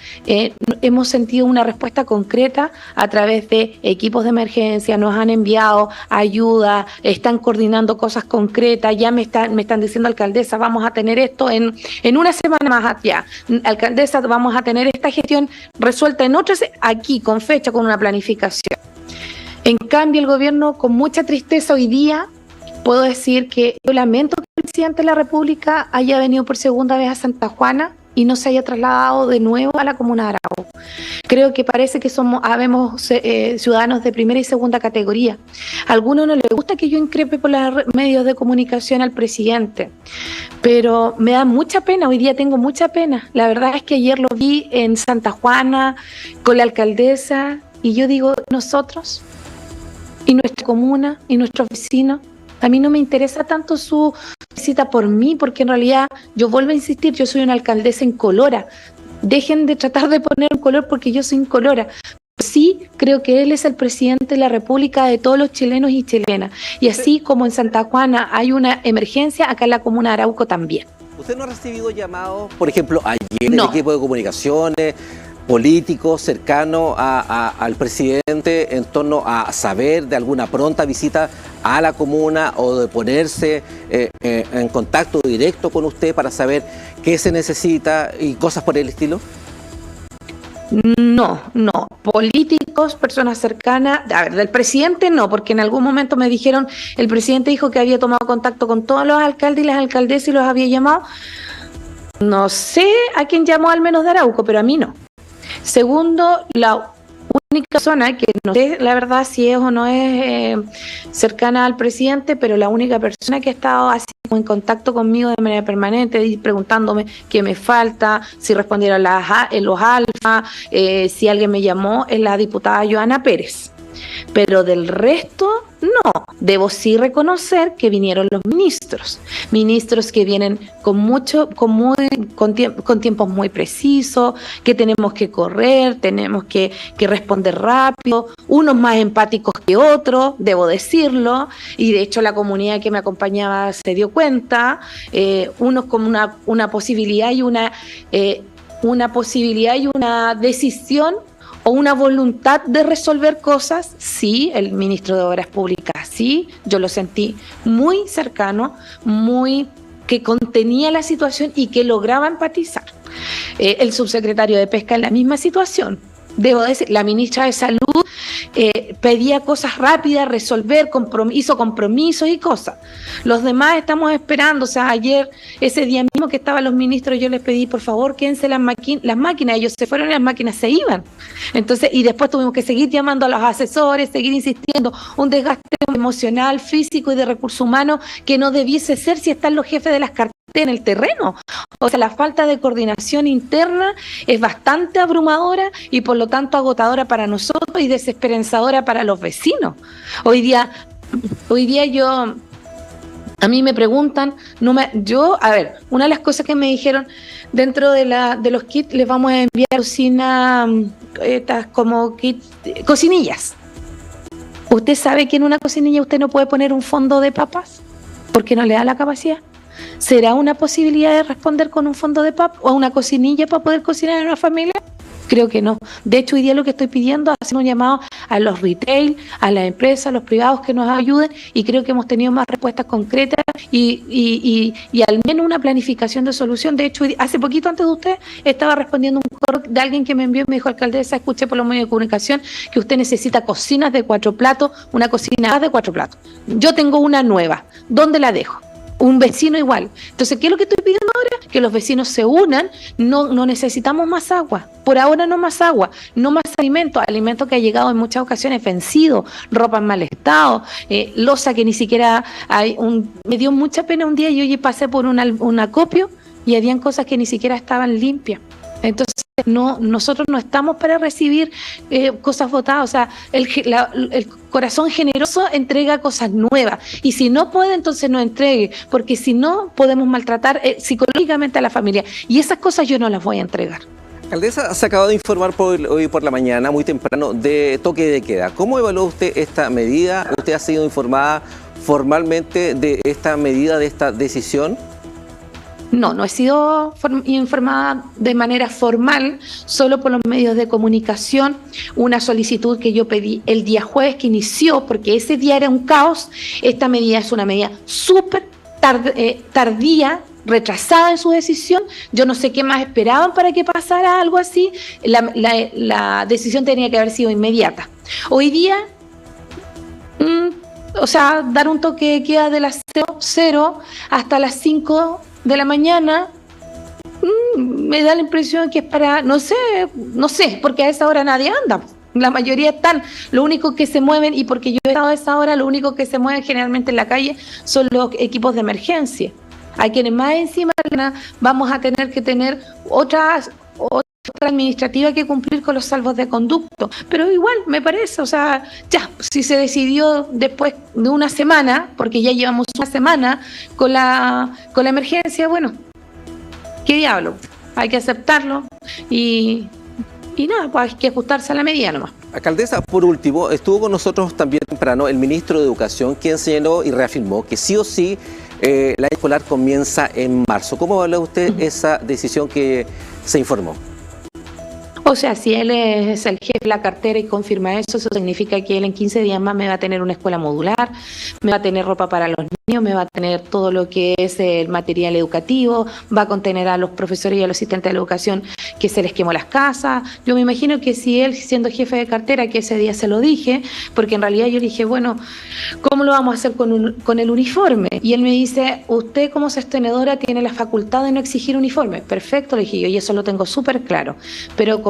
hemos sentido una respuesta concreta a través de equipos de emergencia, nos han enviado ayuda, están coordinando cosas concretas, ya me están diciendo, alcaldesa, vamos a tener esto en una semana más allá, alcaldesa, vamos a tener esta gestión resuelta en otras, aquí con fecha, con una planificación. En cambio, el gobierno, con mucha tristeza hoy día, puedo decir que yo lamento que el presidente de la República haya venido por segunda vez a Santa Juana y no se haya trasladado de nuevo a la comuna de Arauco. Creo que parece que habemos ciudadanos de primera y segunda categoría. A algunos no les gusta que yo increpe por los medios de comunicación al presidente, pero me da mucha pena, hoy día tengo mucha pena. La verdad es que ayer lo vi en Santa Juana con la alcaldesa y yo digo, nosotros y nuestra comuna y nuestros vecinos, a mí no me interesa tanto su visita por mí, porque en realidad, yo vuelvo a insistir, yo soy una alcaldesa incolora. Dejen de tratar de poner un color porque yo soy incolora. Sí, creo que él es el presidente de la República de todos los chilenos y chilenas. Y así como en Santa Juana hay una emergencia, acá en la comuna de Arauco también. ¿Usted no ha recibido llamados, por ejemplo, ayer del equipo de comunicaciones, políticos cercanos al presidente en torno a saber de alguna pronta visita a la comuna o de ponerse en contacto directo con usted para saber qué se necesita y cosas por el estilo? No. Políticos, personas cercanas, a ver, del presidente no, porque en algún momento me dijeron, el presidente dijo que había tomado contacto con todos los alcaldes y las alcaldesas y los había llamado. No sé a quién llamó, al menos de Arauco, pero a mí no. Segundo, la única persona que no sé la verdad si es o no es cercana al presidente, pero la única persona que ha estado así en contacto conmigo de manera permanente, preguntándome qué me falta, si respondieron los alfa, si alguien me llamó, es la diputada Joana Pérez. Pero del resto, no. Debo sí reconocer que vinieron los ministros que vienen con tiempos muy precisos, que tenemos que correr, tenemos que responder rápido, unos más empáticos que otros, debo decirlo, y de hecho la comunidad que me acompañaba se dio cuenta, unos con una posibilidad y una decisión o una voluntad de resolver cosas. Sí, el ministro de Obras Públicas, sí, yo lo sentí muy cercano, que contenía la situación y que lograba empatizar. El subsecretario de Pesca en la misma situación. Debo decir, la ministra de Salud pedía cosas rápidas, resolver, hizo compromisos y cosas. Los demás estamos esperando, o sea, ayer, ese día mismo que estaban los ministros, yo les pedí, por favor, quédense las máquinas, ellos se fueron y las máquinas se iban. Entonces, y después tuvimos que seguir llamando a los asesores, seguir insistiendo, un desgaste emocional, físico y de recursos humanos que no debiese ser si están los jefes de las carteras en el terreno. O sea, la falta de coordinación interna es bastante abrumadora y por lo tanto agotadora para nosotros y desesperanzadora para los vecinos. Hoy día a mí me preguntan, a ver, una de las cosas que me dijeron, dentro de los kits les vamos a enviar estas como kits, cocinillas. ¿Usted sabe que en una cocinilla usted no puede poner un fondo de papas? Porque no le da la capacidad. ¿Será una posibilidad de responder con un fondo de papas o una cocinilla para poder cocinar en una familia? Creo que no. De hecho, hoy día lo que estoy pidiendo es hacer un llamado a los retail, a las empresas, a los privados que nos ayuden, y creo que hemos tenido más respuestas concretas y al menos una planificación de solución. De hecho, hace poquito antes de usted estaba respondiendo un correo de alguien que me envió y me dijo: alcaldesa, escuché por los medios de comunicación que usted necesita cocinas de 4 platos, una cocina más de 4 platos. Yo tengo una nueva. ¿Dónde la dejo? Un vecino igual. Entonces, ¿qué es lo que estoy pidiendo ahora? Que los vecinos se unan. No necesitamos más agua. Por ahora no más agua, no más alimentos que ha llegado en muchas ocasiones vencido, ropa en mal estado, loza que ni siquiera hay. Me dio mucha pena un día, yo pasé por un acopio y habían cosas que ni siquiera estaban limpias. Entonces, nosotros no estamos para recibir cosas botadas. O sea, el corazón generoso entrega cosas nuevas, y si no puede, entonces no entregue, porque si no podemos maltratar psicológicamente a la familia, y esas cosas yo no las voy a entregar. Alcaldesa, se acaba de informar hoy por la mañana, muy temprano, de toque de queda. ¿Cómo evaluó usted esta medida? ¿Usted ha sido informada formalmente de esta medida, de esta decisión? No he sido informada de manera formal, solo por los medios de comunicación. Una solicitud que yo pedí el día jueves, que inició, porque ese día era un caos. Esta medida es una medida súper tardía, retrasada en su decisión. Yo no sé qué más esperaban para que pasara algo así. La decisión tenía que haber sido inmediata. Hoy día, dar un toque de queda de las 0 hasta las 5 de la mañana, me da la impresión que es para, no sé, porque a esa hora nadie anda. La mayoría están, lo único que se mueven, y porque yo he estado a esa hora, lo único que se mueven generalmente en la calle son los equipos de emergencia. Hay quienes más encima vamos a tener que tener otra administrativa que cumplir con los salvos de conducto, pero igual me parece, si se decidió después de una semana, porque ya llevamos una semana con la emergencia, bueno, qué diablo, hay que aceptarlo y nada, pues hay que ajustarse a la medida nomás. Alcaldesa, por último, estuvo con nosotros también temprano el ministro de Educación, quien señaló y reafirmó que sí o sí el año escolar comienza en marzo. ¿Cómo evalúa usted esa decisión que se informó? O sea, si él es el jefe de la cartera y confirma eso significa que él en 15 días más me va a tener una escuela modular, me va a tener ropa para los niños, me va a tener todo lo que es el material educativo, va a contener a los profesores y a los asistentes de la educación que se les quemó las casas. Yo me imagino que si él, siendo jefe de cartera, que ese día se lo dije, porque en realidad yo le dije, bueno, ¿cómo lo vamos a hacer con el uniforme? Y él me dice, usted como sostenedora tiene la facultad de no exigir uniforme. Perfecto, le dije yo, y eso lo tengo súper claro. Pero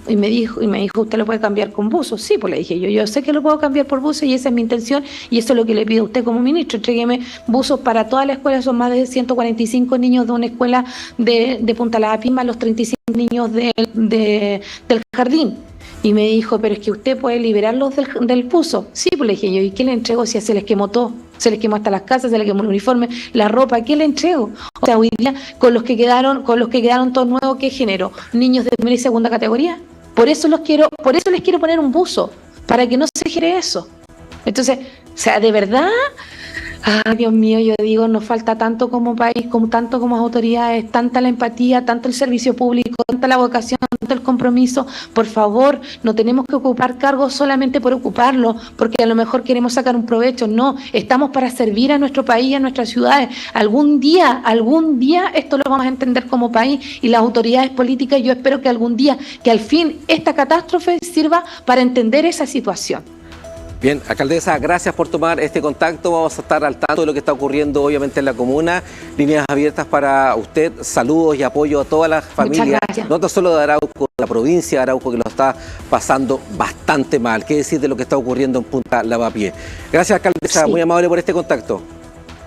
y me dijo, ¿usted lo puede cambiar con buzo? Sí, pues le dije yo sé que lo puedo cambiar por buzo, y esa es mi intención, y eso es lo que le pido a usted como ministro. Entrégueme buzos para toda la escuela. Son más de 145 niños de una escuela de Punta La Pima, los 35 niños del jardín. Y me dijo, pero es que usted puede liberarlos del buzo. Sí, pues le dije yo, ¿y qué le entrego si se les quemó todo? Se les quemó hasta las casas, se les quemó el uniforme, la ropa, ¿qué le entrego? O sea, hoy día, con los que quedaron todos nuevos, ¿qué género? ¿Niños de primera y segunda categoría? Por eso les quiero poner un buzo, para que no se genere eso. Entonces, de verdad, ay, Dios mío, yo digo, nos falta tanto como país, tanto como autoridades, tanta la empatía, tanto el servicio público, tanta la vocación, tanto el compromiso. Por favor, no tenemos que ocupar cargos solamente por ocuparlo, porque a lo mejor queremos sacar un provecho. No, estamos para servir a nuestro país y a nuestras ciudades. Algún día esto lo vamos a entender como país, y las autoridades políticas, yo espero que algún día, que al fin esta catástrofe sirva para entender esa situación. Bien, alcaldesa, gracias por tomar este contacto. Vamos a estar al tanto de lo que está ocurriendo obviamente en la comuna. Líneas abiertas para usted. Saludos y apoyo a todas las familias, no solo de Arauco, de la provincia de Arauco, que lo está pasando bastante mal. ¿Qué decir de lo que está ocurriendo en Punta Lavapié? Gracias, alcaldesa, muy amable por este contacto.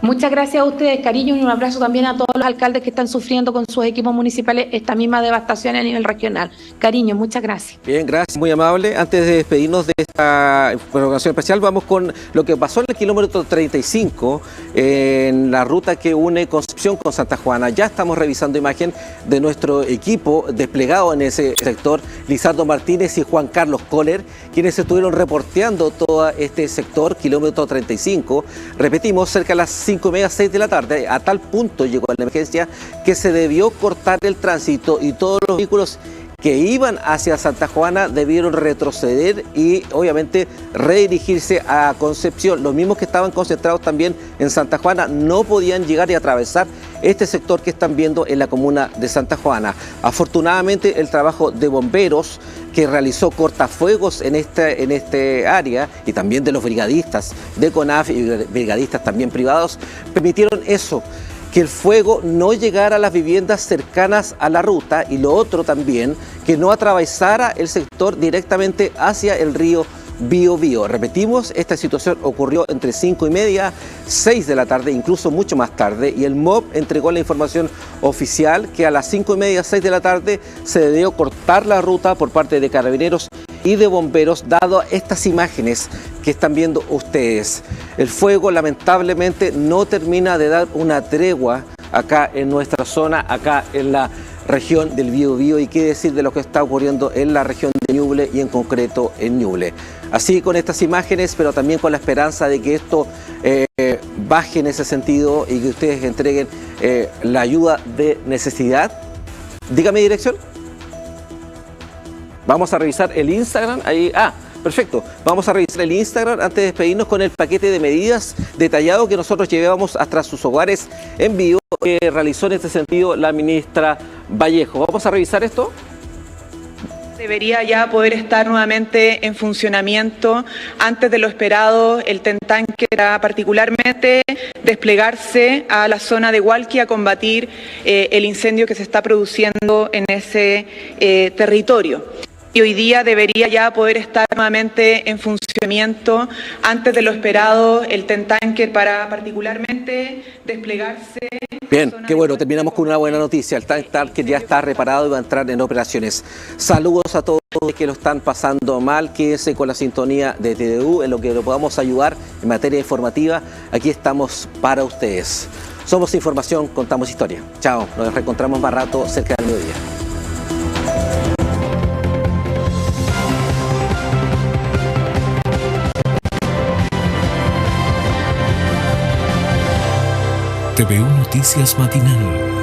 Muchas gracias a ustedes, cariño, y un abrazo también a todos los alcaldes que están sufriendo con sus equipos municipales esta misma devastación a nivel regional. Cariño, muchas gracias. Bien, gracias, muy amable. Antes de despedirnos de esta programación especial, vamos con lo que pasó en el kilómetro 35, en la ruta que une Concepción con Santa Juana. Ya estamos revisando imagen de nuestro equipo desplegado en ese sector, Lizardo Martínez y Juan Carlos Kohler, quienes estuvieron reporteando todo este sector, kilómetro 35. Repetimos, cerca de las 5:30, 6 de la tarde, a tal punto llegó la emergencia que se debió cortar el tránsito y todos los vehículos que iban hacia Santa Juana debieron retroceder y obviamente redirigirse a Concepción. Los mismos que estaban concentrados también en Santa Juana no podían llegar y atravesar este sector que están viendo en la comuna de Santa Juana. Afortunadamente el trabajo de bomberos que realizó cortafuegos en este área y también de los brigadistas de CONAF y brigadistas también privados permitieron eso, que el fuego no llegara a las viviendas cercanas a la ruta, y lo otro también, que no atravesara el sector directamente hacia el río Biobío. Repetimos, esta situación ocurrió entre 5:30, 6 de la tarde, incluso mucho más tarde, y el MOB entregó la información oficial que a las 5:30, 6 de la tarde se debió cortar la ruta por parte de carabineros y de bomberos, dado estas imágenes que están viendo ustedes. El fuego lamentablemente no termina de dar una tregua acá en nuestra zona, acá en la región del Biobío, y qué decir de lo que está ocurriendo en la región de Ñuble y en concreto en Ñuble. Así con estas imágenes, pero también con la esperanza de que esto baje en ese sentido y que ustedes entreguen la ayuda de necesidad. Dígame dirección. Vamos a revisar el Instagram. Ahí, perfecto. Vamos a revisar el Instagram antes de despedirnos con el paquete de medidas detallado que nosotros llevamos hasta sus hogares en vivo, que realizó en este sentido la ministra Vallejo. Vamos a revisar esto. Debería ya poder estar nuevamente en funcionamiento antes de lo esperado el TEN-Tanque, para particularmente desplegarse a la zona de Hualqui a combatir el incendio que se está produciendo en ese territorio. Y hoy día debería ya poder estar nuevamente en funcionamiento antes de lo esperado el TEN-Tanque, para particularmente desplegarse. Bien, qué bueno, terminamos con una buena noticia. El TEN-Tanque ya está reparado y va a entrar en operaciones. Saludos a todos los que lo están pasando mal. Quédense con la sintonía de TDU, en lo que lo podamos ayudar en materia informativa. Aquí estamos para ustedes. Somos Información, contamos historia. Chao, nos reencontramos más rato cerca del mediodía. TVU Noticias Matinal.